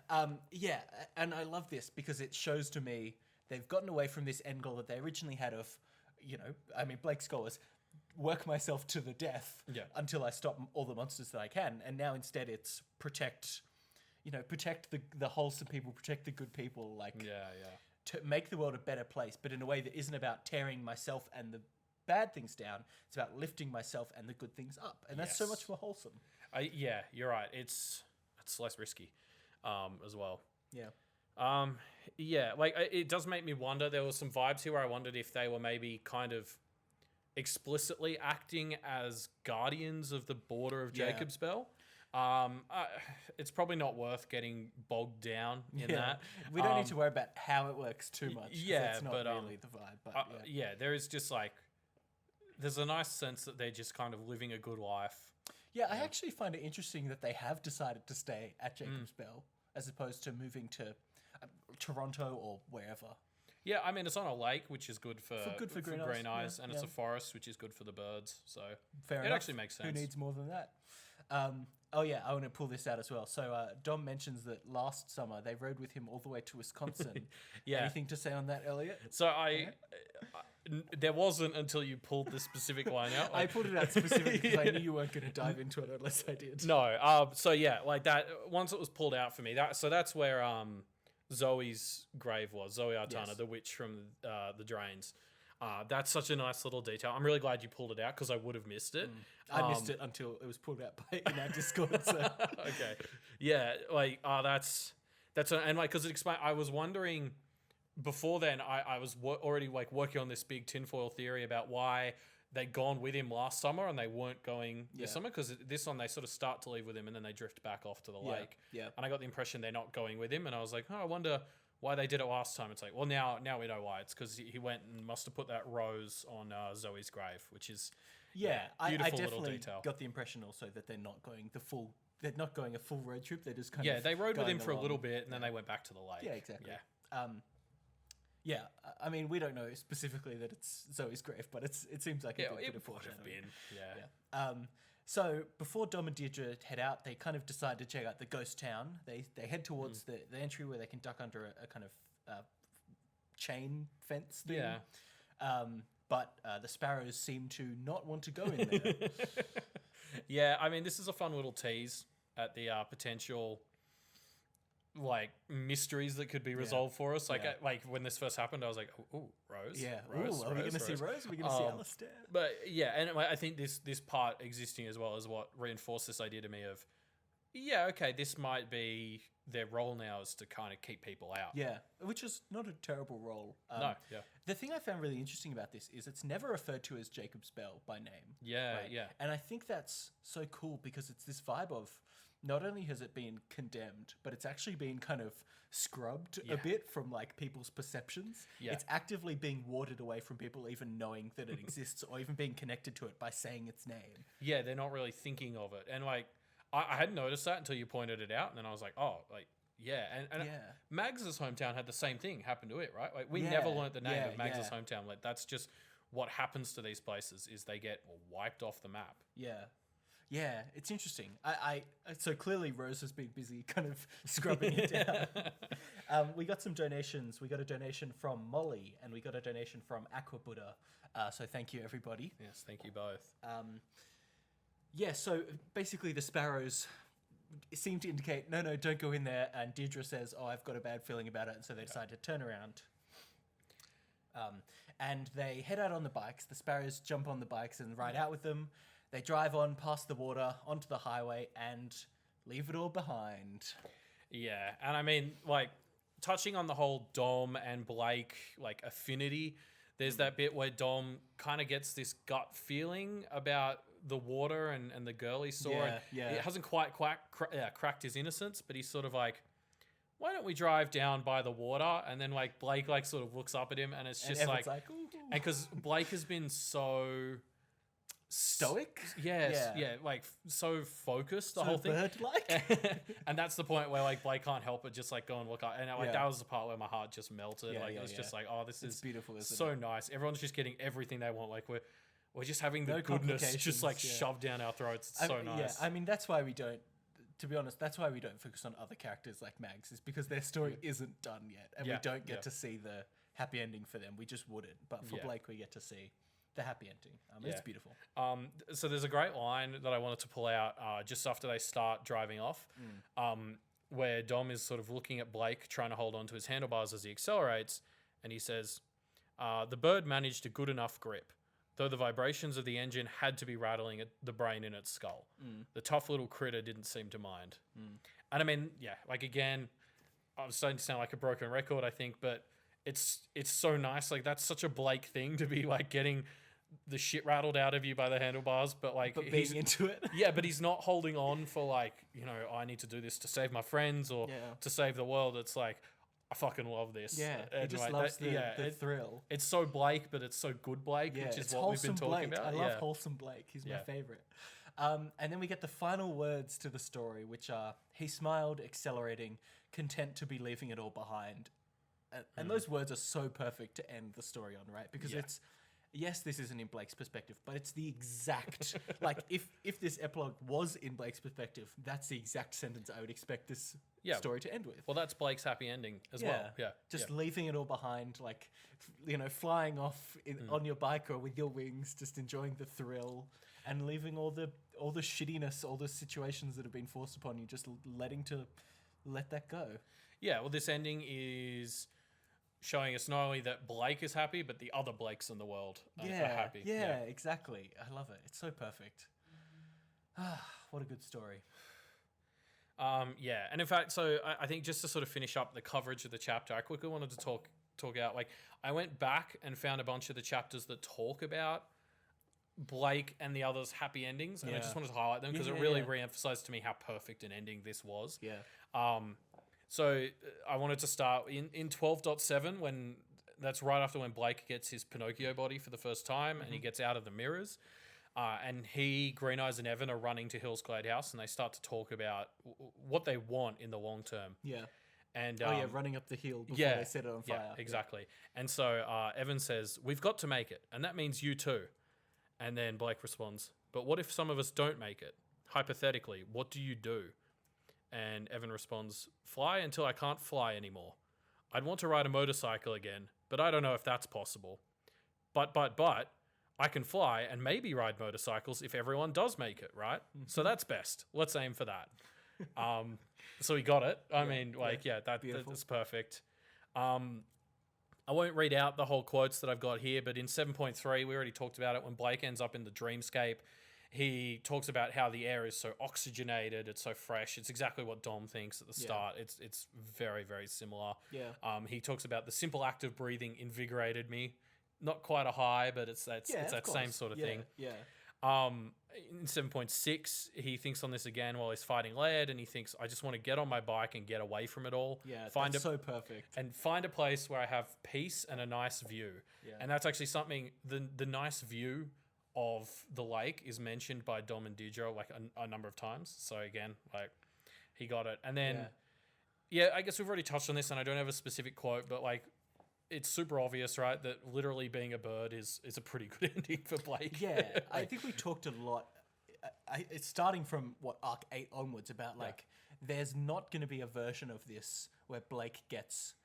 and I love this because it shows to me they've gotten away from this end goal that they originally had of, Blake's goal was work myself to the death until I stop all the monsters that I can, and now instead it's protect the wholesome people, protect the good people, to make the world a better place, but in a way that isn't about tearing myself and the bad things down. It's about lifting myself and the good things up, and that's so Yes. much more wholesome. Yeah, you're right. It's less risky, as well. Yeah. Yeah, like it does make me wonder. There were some vibes here where I wondered if they were maybe kind of explicitly acting as guardians of the border of Yeah. Jacob's Bell. It's probably not worth getting bogged down in that. We don't need to worry about how it works too much. 'cause yeah, that's not but, really the vibe. But yeah, there is just like there's a nice sense that they're just kind of living a good life. yeah, I actually find it interesting that they have decided to stay at Jacob's Bell as opposed to moving to Toronto or wherever. Yeah, I mean it's on a lake, which is good for green eyes, yeah, and it's a forest, which is good for the birds. So Fair it enough. actually makes sense. Who needs more than that? Oh yeah, I want to pull this out as well. So Dom mentions that last summer they rode with him all the way to Wisconsin. Yeah. Anything to say on that, Elliot? So there wasn't until you pulled this specific line out. I pulled it out specifically because I knew you weren't going to dive into it unless I did. No. So yeah, like that. Once it was pulled out for me, that's where Zoe's grave was. Zoe Artana, Yes. the witch from the Drains. That's such a nice little detail. I'm really glad you pulled it out because I would have missed it. I missed it until it was pulled out in our Discord. So. Okay. Yeah. Like, that's and like because it explained. I was wondering before then. I was already like working on this big tinfoil theory about why they'd gone with him last summer and they weren't going this summer because this one they sort of start to leave with him and then they drift back off to the lake. Yeah. And I got the impression they're not going with him, and I was like, I wonder why they did it last time. It's like, well, now we know why. It's because he went and must have put that rose on Zoe's grave, which is I beautiful little definitely detail. got the impression also that they're not going They're not going a full road trip. They're just kind Yeah, of they rode with going him for a along. little bit and then they went back to the lake. Yeah, exactly. Yeah. Yeah, I mean, we don't know specifically that it's Zoe's grave, but it seems like a good bit it of would have foreshadowing. been. Yeah. So before Dom and Deirdre head out, they kind of decide to check out the ghost town. They head towards the entry where they can duck under a kind of chain fence thing. Yeah. But the sparrows seem to not want to go in there. Yeah, I mean, this is a fun little tease at the potential like mysteries that could be resolved for us. Like, Yeah. like when this first happened, I was like, "Ooh, Rose." Yeah. Rose, Ooh, are we going to see Rose? Are we going to see Alistair? But yeah, and I think this part existing as well is what reinforced this idea to me of, yeah, okay, this might be their role now is to kind of keep people out. Yeah, which is not a terrible role. No, yeah. The thing I found really interesting about this is it's never referred to as Jacob's Bell by name. Yeah, right? yeah. And I think that's so cool because it's this vibe of not only has it been condemned, but it's actually been kind of scrubbed a bit from like people's perceptions. Yeah. It's actively being warded away from people even knowing that it exists or even being connected to it by saying its name. Yeah, they're not really thinking of it. And like, I hadn't noticed that until you pointed it out. And then I was like, oh, like, yeah. And Yeah. Mags's hometown had the same thing happen to it, right? Like, we Yeah, never learnt the name yeah, of Mags's yeah. hometown. Like, that's just what happens to these places is they get wiped off the map. Yeah. Yeah, it's interesting. So clearly Rose has been busy kind of scrubbing it down. We got some donations. We got a donation from Molly and we got a donation from Aqua Buddha. So thank you, everybody. Yes, thank you both. Yeah, so basically the sparrows seem to indicate, no, don't go in there. And Deirdre says, oh, I've got a bad feeling about it. And so they decide to turn around. And they head out on the bikes. The sparrows jump on the bikes and ride out with them. They drive on past the water, onto the highway, and leave it all behind. Yeah, and I mean, like, touching on the whole Dom and Blake, like, affinity, there's that bit where Dom kind of gets this gut feeling about the water and the girl he saw. And Yeah. it hasn't quite cracked his innocence, but he's sort of like, why don't we drive down by the water? And then, like, Blake, like, sort of looks up at him, and it's just everyone's like ooh. and because Blake has been so... Stoic? Yes, yeah, like so focused the So whole thing. bird-like? And that's the point where like Blake can't help but just like go and look up. And like that was the part where my heart just melted. Yeah, like yeah, it was just yeah. like, oh, this It's is beautiful, isn't so nice. Everyone's just getting everything they want. Like we're just having the No goodness just like complications, yeah. shoved down our throats. It's so nice. Yeah, I mean, that's why we don't, to be honest, that's why we don't focus on other characters like Mags, is because their story isn't done yet. And we Yeah, don't get yeah. to see the happy ending for them. We just wouldn't. But for Yeah. Blake, we get to see the happy ending. It's Yeah. beautiful. So there's a great line that I wanted to pull out just after they start driving off, where Dom is sort of looking at Blake, trying to hold on to his handlebars as he accelerates, and he says, the bird managed a good enough grip, though the vibrations of the engine had to be rattling at the brain in its skull. The tough little critter didn't seem to mind. And I mean, yeah, like again, I'm starting to sound like a broken record, I think, but it's so nice. Like, that's such a Blake thing to be like getting the shit rattled out of you by the handlebars, but like But he's being into it. yeah, but he's not holding on for like, I need to do this to save my friends or to save the world. It's like, I fucking love this. Yeah, he And just like loves that, the thrill. It's so Blake, but it's so good Blake, Yeah, which is it's what we've been wholesome talking Blake. about. I love wholesome Blake. He's my favorite. And then we get the final words to the story, which are, he smiled, accelerating, content to be leaving it all behind. And those words are so perfect to end the story on, right? Because it's, yes, this isn't in Blake's perspective, but it's the exact, like, if this epilogue was in Blake's perspective, that's the exact sentence I would expect this story to end with. Well, that's Blake's happy ending as well. Yeah. Just leaving it all behind, like, flying off on your bike or with your wings, just enjoying the thrill and leaving all the shittiness, all the situations that have been forced upon you, just let that go. Yeah, well, this ending is showing us not only that Blake is happy, but the other Blakes in the world are happy. Yeah, exactly. I love it. It's so perfect. What a good story. Yeah, and in fact, so I think just to sort of finish up the coverage of the chapter, I quickly wanted to talk out, like, I went back and found a bunch of the chapters that talk about Blake and the others' happy endings, and I just wanted to highlight them because it really re-emphasized to me how perfect an ending this was. Yeah. So I wanted to start in 12.7 when that's right after when Blake gets his Pinocchio body for the first time and he gets out of the mirrors. And he, Green Eyes, and Evan are running to Hill's Glade House and they start to talk about what they want in the long term. Yeah. And running up the hill before they set it on fire. Yeah, exactly. And so Evan says, "We've got to make it, and that means you too." And then Blake responds, "But what if some of us don't make it? Hypothetically, what do you do?" And Evan responds, "Fly until I can't fly anymore. I'd want to ride a motorcycle again, but I don't know if that's possible. But, I can fly and maybe ride motorcycles if everyone does make it, right? So that's best. Let's aim for that." So he got it. I mean, that's perfect. I won't read out the whole quotes that I've got here, but in 7.3, we already talked about it. When Blake ends up in the dreamscape, he talks about how the air is so oxygenated, it's so fresh. It's exactly what Dom thinks at the start. It's very, very similar. Yeah. He talks about the simple act of breathing invigorated me. Not quite a high, but it's that same sort of thing. Yeah. In 7.6, he thinks on this again while he's fighting Laird, and he thinks, I just want to get on my bike and get away from it all. Yeah, that's so perfect. And find a place where I have peace and a nice view. Yeah. And that's actually something, the nice view of the lake is mentioned by Dom and Deirdre like a number of times. So again, like, he got it. And then, I guess we've already touched on this, and I don't have a specific quote, but like, it's super obvious, right, that literally being a bird is a pretty good ending for Blake. Yeah, I think we talked a lot. It's starting from arc 8 onwards about like there's not going to be a version of this where Blake gets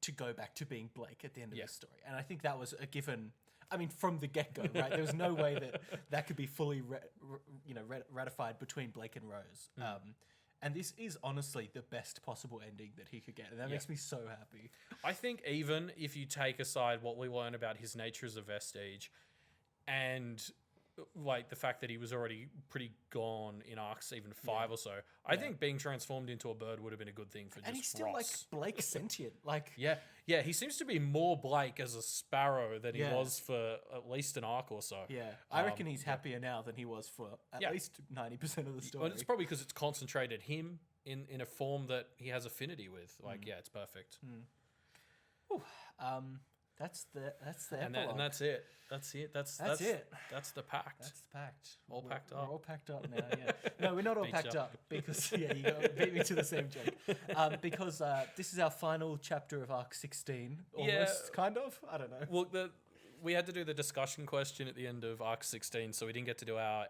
to go back to being Blake at the end of this story, and I think that was a given. I mean, from the get go, right? There was no way that could be fully ratified between Blake and Rose. And this is honestly the best possible ending that he could get. And that makes me so happy. I think even if you take aside what we learn about his nature as a vestige and like the fact that he was already pretty gone in arcs even 5 or so, I think being transformed into a bird would have been a good thing for just And he's still Ross. like Blake sentient. Like Yeah, he seems to be more Blake as a sparrow than he was for at least an arc or so. Yeah, I reckon he's happier now than he was for at least 90% of the story. Well, it's probably because it's concentrated him in a form that he has affinity with. Like, it's perfect. That's the And epilogue. that's it. That's it. That's it. That's the pact. That's the pact. All packed up. We're all packed up now. Yeah. No, we're not all Beat packed you up because you beat me to the same joke. Because this is our final chapter of arc 16. Almost, kind of. I don't know. Well, we had to do the discussion question at the end of arc 16, so we didn't get to do our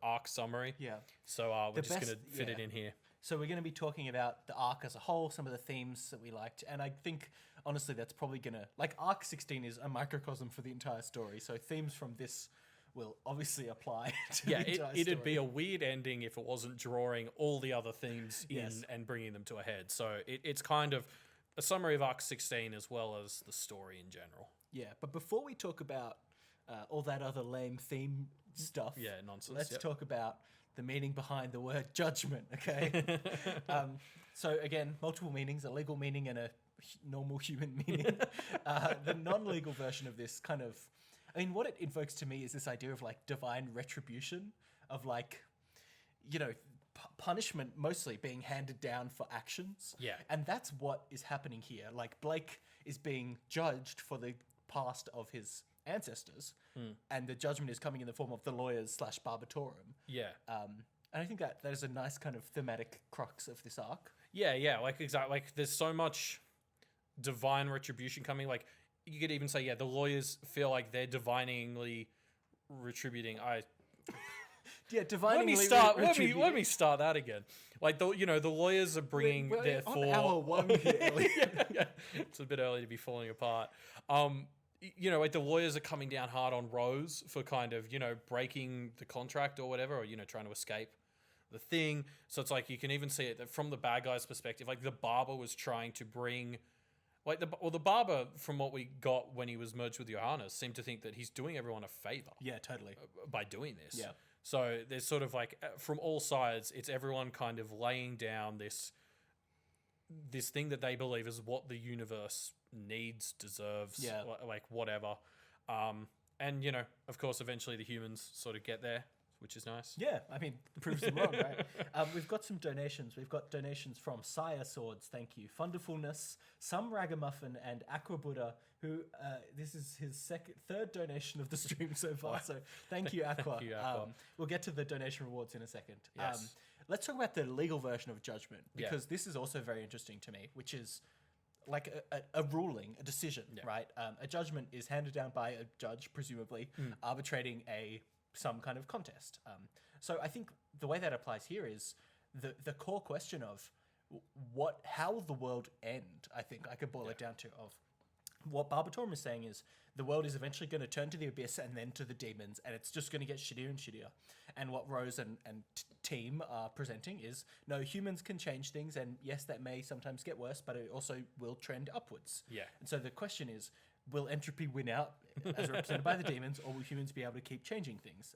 arc summary. Yeah. So we're just going to fit it in here. So we're going to be talking about the arc as a whole, some of the themes that we liked, and I think honestly that's probably going to arc 16 is a microcosm for the entire story. So themes from this will obviously apply to the entire story. It'd be a weird ending if it wasn't drawing all the other themes in and bringing them to a head. So it's kind of a summary of arc 16 as well as the story in general. Yeah, but before we talk about all that other lame theme stuff, nonsense. Let's talk about the meaning behind the word judgment, okay? So again, multiple meanings, a legal meaning and a normal human meaning. The non-legal version of this kind of, I mean, what it invokes to me is this idea of like divine retribution, of like, you know, punishment mostly being handed down for actions. Yeah. And that's what is happening here. Like Blake is being judged for the past of his ancestors, and the judgment is coming in the form of the lawyers / Barbatorum. Yeah. And I think that is a nice kind of thematic crux of this arc. Yeah, like exactly. Like there's so much divine retribution coming. Like you could even say, yeah, the lawyers feel like they're divinely retributing. Yeah, divinely. Let me start that again. Like the lawyers are bringing their on hour one here, Elliot. yeah, it's a bit early to be falling apart. Like the lawyers are coming down hard on Rose for kind of, breaking the contract or whatever, or, trying to escape the thing. So it's like, you can even see it that from the bad guy's perspective, like the barber was trying to bring, like the barber, from what we got when he was merged with Johannes, seemed to think that he's doing everyone a favor. Yeah, totally. By doing this. Yeah. So there's sort of like, from all sides, it's everyone kind of laying down this thing that they believe is what the universe needs, deserves, like whatever. And, of course, eventually the humans sort of get there, which is nice. Yeah, I mean, proves them wrong, right? We've got some donations. We've got donations from Sire Swords, thank you. Funderfulness, Some Ragamuffin, and Aqua Buddha, who this is his third donation of the stream so far. So thank you, Aqua. Thank you, Aqua. We'll get to the donation rewards in a second. Yes. Let's talk about the legal version of judgment, because this is also very interesting to me, which is like a ruling, a decision, right? A judgment is handed down by a judge, presumably, arbitrating some kind of contest. So I think the way that applies here is the core question of how will the world end? I think I could boil it down to of what Barbatorum is saying is the world is eventually going to turn to the abyss and then to the demons, and it's just going to get shittier and shittier. And what Rose and team are presenting is, no, humans can change things, and yes, that may sometimes get worse, but it also will trend upwards. Yeah. And so the question is, will entropy win out as represented by the demons, or will humans be able to keep changing things?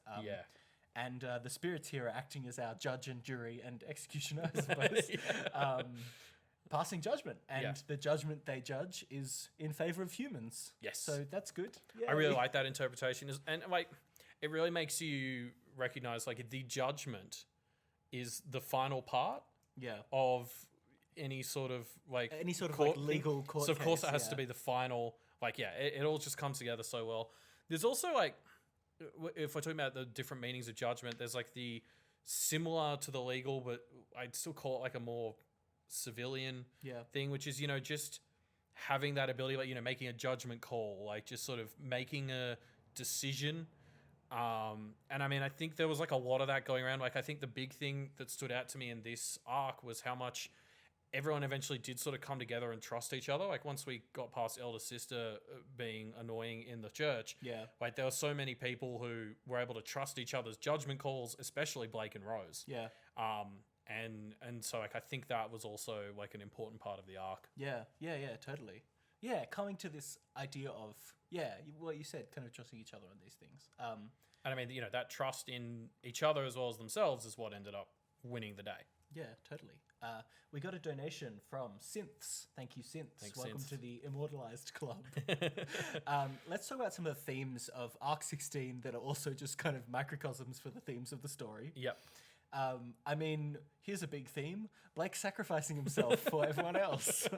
And the spirits here are acting as our judge and jury and executioner, I suppose, passing judgment. And the judgment they judge is in favor of humans. Yes. So that's good. Yeah. I really like that interpretation. And like, it really makes you recognize like the judgment is the final part of any sort of like legal court so of course case, it has to be the final, like, it all just comes together so well. There's also like, if we're talking about the different meanings of judgment, there's like the similar to the legal, but I'd still call it like a more civilian thing, which is, just having that ability, like, making a judgment call, like just sort of making a decision. And I mean, I think there was like a lot of that going around. Like, I think the big thing that stood out to me in this arc was how much everyone eventually did sort of come together and trust each other. Like, once we got past elder sister being annoying in the church, like there were so many people who were able to trust each other's judgment calls, especially Blake and Rose. And so like I think that was also like an important part of the arc. Totally. Yeah, coming to this idea of what you said, kind of trusting each other on these things. And I mean, that trust in each other as well as themselves is what ended up winning the day. Yeah, totally. We got a donation from Synths. Thank you, Synths. Thanks, Welcome Synths. to the Immortalized Club. Let's talk about some of the themes of Arc 16 that are also just kind of microcosms for the themes of the story. Yep. I mean, here's a big theme. Blake sacrificing himself for everyone else.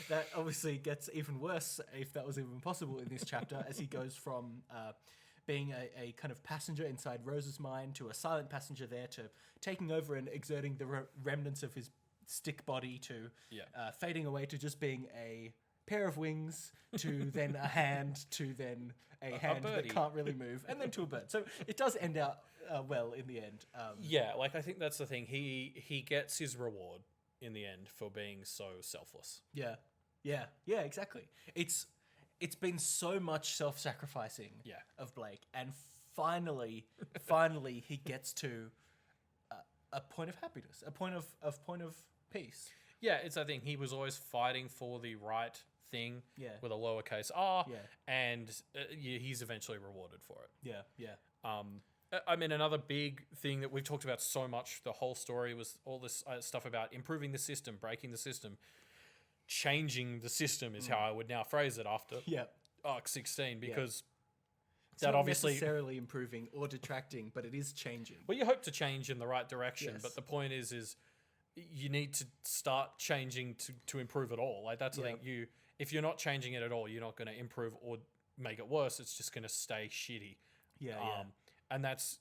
That obviously gets even worse, if that was even possible in this chapter, as he goes from being a kind of passenger inside Rose's mind to a silent passenger there, to taking over and exerting the remnants of his stick body, to fading away to just being a pair of wings, to then a hand, to then a hand that can't really move, and then to a bird. So it does end out well in the end. Like I think that's the thing. He gets his reward in the end for being so selfless. Yeah, exactly. It's been so much self-sacrificing of Blake, and finally he gets to a point of happiness, a point of peace. Yeah, it's I think he was always fighting for the right thing with a lowercase r, and he's eventually rewarded for it. I mean, another big thing that we've talked about so much, the whole story, was all this stuff about improving the system, breaking the system, changing the system is how I would now phrase it after Arc 16, because It's that not obviously... necessarily improving or detracting, but it is changing. Well, you hope to change in the right direction, Yes. but the point is you need to start changing to improve it all. Like, that's the thing. If you're not changing it at all, you're not going to improve or make it worse. It's just going to stay shitty. And that's,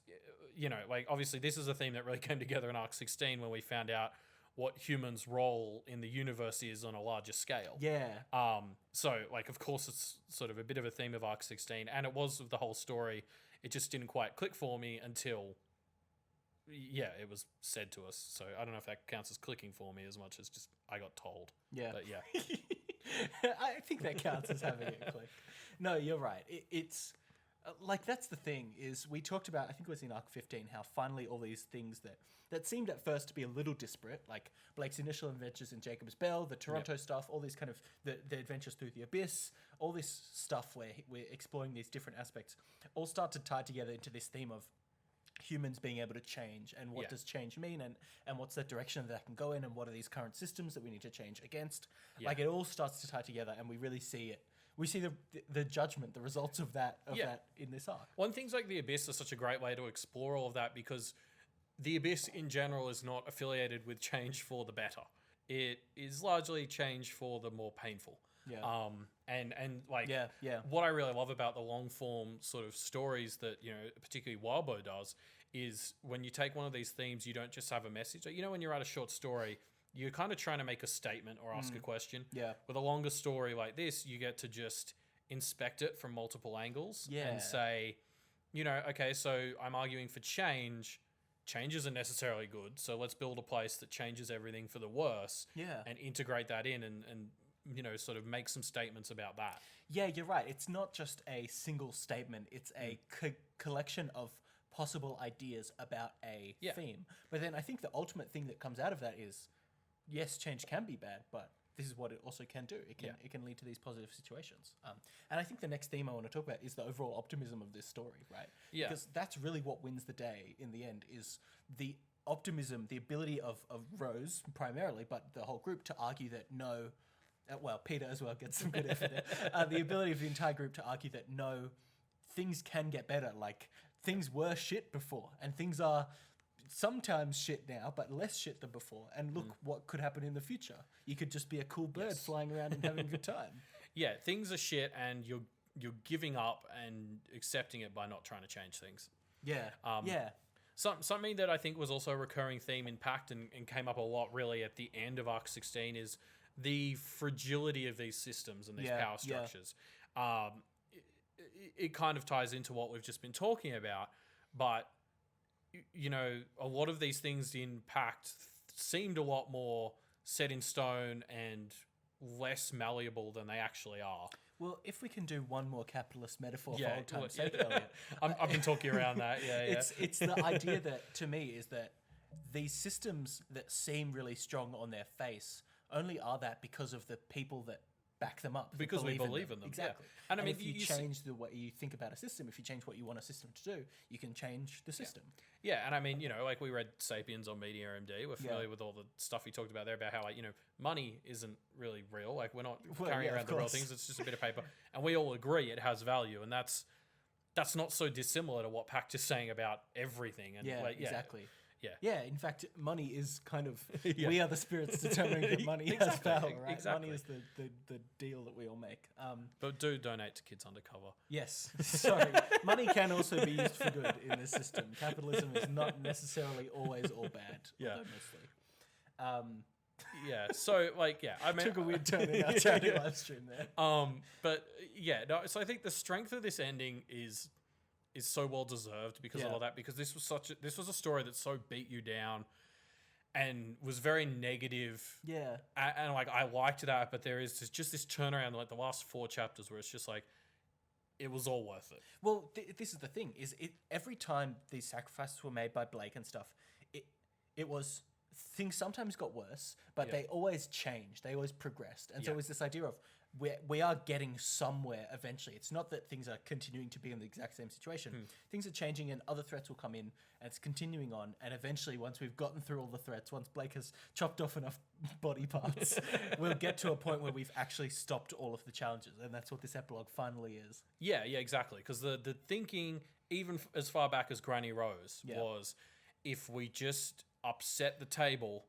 like, obviously this is a theme that really came together in Arc 16 when we found out what humans' role in the universe is on a larger scale. So, like, of course, it's sort of a bit of a theme of Arc 16, and it was of the whole story. It just didn't quite click for me until, it was said to us. So I don't know if that counts as clicking for me as much as just I got told. But I think that counts as having it click. No, you're right. It's... like, that's the thing, is we talked about, I think it was in Arc 15, how finally all these things that seemed at first to be a little disparate, like Blake's initial adventures in Jacob's Bell, the Toronto stuff, all these kind of, the adventures through the Abyss, all this stuff where we're exploring these different aspects, all start to tie together into this theme of humans being able to change, and what does change mean, and what's the direction that can go in, and what are these current systems that we need to change against. Like, it all starts to tie together, and we really see it. We see the judgment, the results of that in this arc. One things like the Abyss is such a great way to explore all of that, because the Abyss in general is not affiliated with change for the better. It is largely change for the more painful. What I really love about the long form sort of stories that, particularly Wildbow does, is when you take one of these themes, you don't just have a message. When you write a short story, you're kind of trying to make a statement or ask a question. With a longer story like this, you get to just inspect it from multiple angles and say, okay, so I'm arguing for change. Change isn't necessarily good, so let's build a place that changes everything for the worse and integrate that in and sort of make some statements about that. Yeah, you're right. It's not just a single statement. It's a collection of possible ideas about a theme. But then I think the ultimate thing that comes out of that is, yes, change can be bad, but this is what it also can do. It can lead to these positive situations. And I think the next theme I want to talk about is the overall optimism of this story, right? Because that's really what wins the day in the end, is the optimism, the ability of Rose primarily, but the whole group, to argue that no... well, Peter as well gets some good effort there. The ability of the entire group to argue that no, things can get better. Like, things were shit before, and things are... sometimes shit now, but less shit than before. And look what could happen in the future. You could just be a cool bird flying around and having a good time. Things are shit, and you're giving up and accepting it by not trying to change things. Something that I think was also a recurring theme in Pact and came up a lot really at the end of Arc 16 is the fragility of these systems and these power structures. It kind of ties into what we've just been talking about, but a lot of these things in Pact seemed a lot more set in stone and less malleable than they actually are. Well, if we can do one more capitalist metaphor for old time's sake, Elliot. I've been talking around that, It's the idea that, to me, is that these systems that seem really strong on their face only are that because of the people that back them up. Because we believe in them. Exactly. And I mean, if you change the way you think about a system, if you change what you want a system to do, you can change the system. And I mean, like we read Sapiens on Media MD. We're familiar with all the stuff he talked about there about how, like, money isn't really real. Like, we're not carrying around the real things. It's just a bit of paper. And we all agree it has value. And that's not so dissimilar to what Pact is saying about everything. And exactly. In fact, money is kind of... we are the spirits determining that money has power, right? Exactly. Money is the deal that we all make. But do donate to Kids Undercover. Yes. Sorry. Money can also be used for good in this system. Capitalism is not necessarily always all bad. Although mostly. So, I mean... Took a weird turn in our charity live stream there. So I think the strength of this ending is so well deserved because of all that. Because this was a story that so beat you down and was very negative. And I liked that, but there is just this turnaround, like the last 4 chapters, where it's just like it was all worth it. Well, this is the thing: every time these sacrifices were made by Blake and stuff, it was things sometimes got worse, but they always changed. They always progressed. And so it was this idea of we are getting somewhere eventually. It's not that things are continuing to be in the exact same situation. Things are changing and other threats will come in and it's continuing on. And eventually, once we've gotten through all the threats, once Blake has chopped off enough body parts, we'll get to a point where we've actually stopped all of the challenges. And that's what this epilogue finally is. Yeah, exactly. Because the thinking, even as far back as Granny Rose, was if we just upset the table,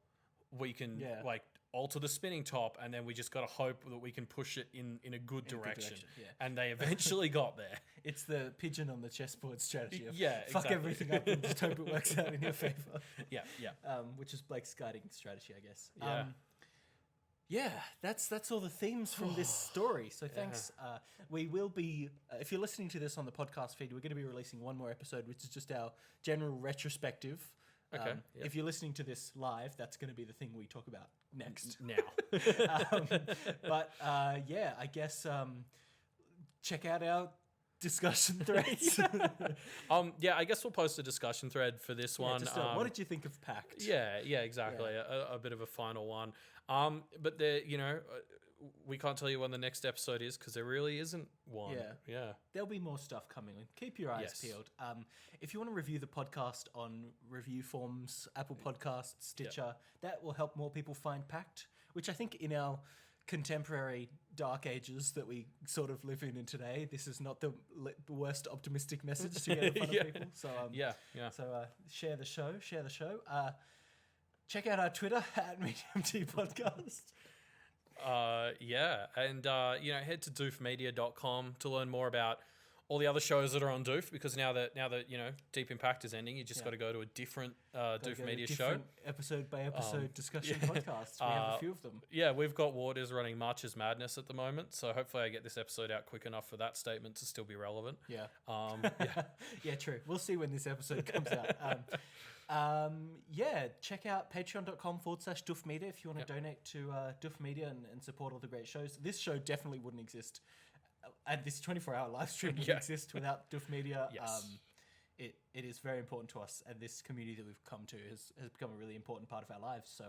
we can like alter the spinning top, and then we just got to hope that we can push it in a good direction. And they eventually got there. It's the pigeon on the chessboard strategy of exactly. fuck everything up and just hope it works out in your favor. Yeah. Which is Blake's guiding strategy, I guess. Yeah. That's all the themes from this story. So thanks. We will be, if you're listening to this on the podcast feed, we're going to be releasing one more episode, which is just our general retrospective. Okay. If you're listening to this live, that's going to be the thing we talk about next. Now. I guess check out our discussion threads. I guess we'll post a discussion thread for this one. What did you think of Pact? Yeah, exactly. A bit of a final one. But we can't tell you when the next episode is because there really isn't one. Yeah. There'll be more stuff coming. Keep your eyes peeled. If you want to review the podcast on review forms, Apple Podcasts, Stitcher, that will help more people find Pact, which I think in our contemporary dark ages that we sort of live in today, this is not the worst optimistic message to get in front of people. So So share the show. Check out our Twitter at MediumT Podcast. And head to doofmedia.com to learn more about all the other shows that are on Doof, because now that Deep In Pact is ending, you just got to go to a different Doof Media show. Episode by episode discussion podcasts. We have a few of them. Yeah, we've got Waters running March's Madness at the moment, so hopefully I get this episode out quick enough for that statement to still be relevant. Yeah, true. We'll see when this episode comes out. Check out patreon.com/Doof Media if you want to donate to Doof Media and support all the great shows. This show definitely wouldn't exist. And this 24-hour live stream wouldn't exist without Doof Media. Yes. It is very important to us, and this community that we've come to has become a really important part of our lives. So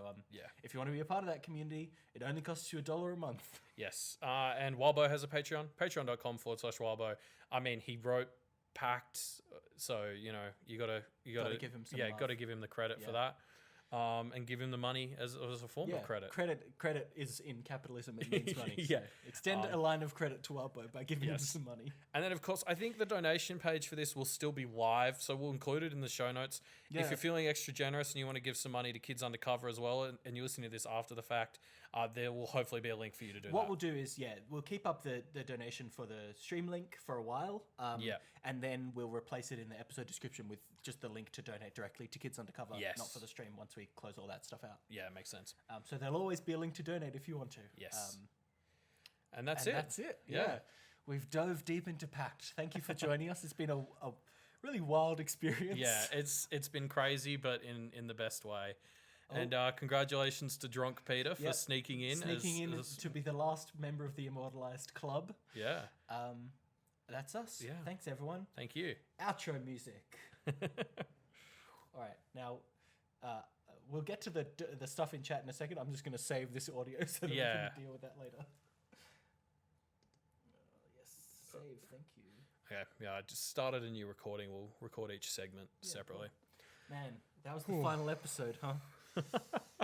if you want to be a part of that community, it only costs you $1 a month. Yes. And Walbo has a Patreon, patreon.com/Walbo. I mean, he wrote Pact, so you gotta give him some got to give him the credit for that, and give him the money as a form of credit. Credit is in capitalism. It means money. So extend a line of credit to Walbo by giving him some money. And then, of course, I think the donation page for this will still be live, so we'll include it in the show notes. Yeah. If you're feeling extra generous and you want to give some money to Kids Undercover as well, and you're listening to this after the fact, there will hopefully be a link for you to do that. What we'll do is, we'll keep up the donation for the stream link for a while. And then we'll replace it in the episode description with just the link to donate directly to Kids Undercover, not for the stream once we close all that stuff out. Yeah, it makes sense. So there'll always be a link to donate if you want to. Yes. And that's it. That's it. Yeah. We've dove deep into Pact. Thank you for joining us. It's been a really wild experience. Yeah, it's been crazy, but in the best way. And congratulations to Drunk Peter for sneaking in to be the last member of the Immortalized Club. Yeah. That's us. Yeah. Thanks, everyone. Thank you. Outro music. All right. Now, we'll get to the stuff in chat in a second. I'm just going to save this audio so that we can deal with that later. Yes, save. Thank you. Okay. Yeah, I just started a new recording. We'll record each segment separately. Cool. Man, that was the final episode, huh?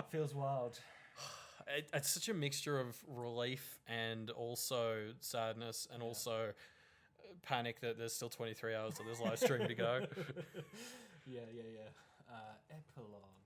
Feels wild. It's such a mixture of relief and also sadness and also panic that there's still 23 hours of this live stream to go. Yeah. Epilogue.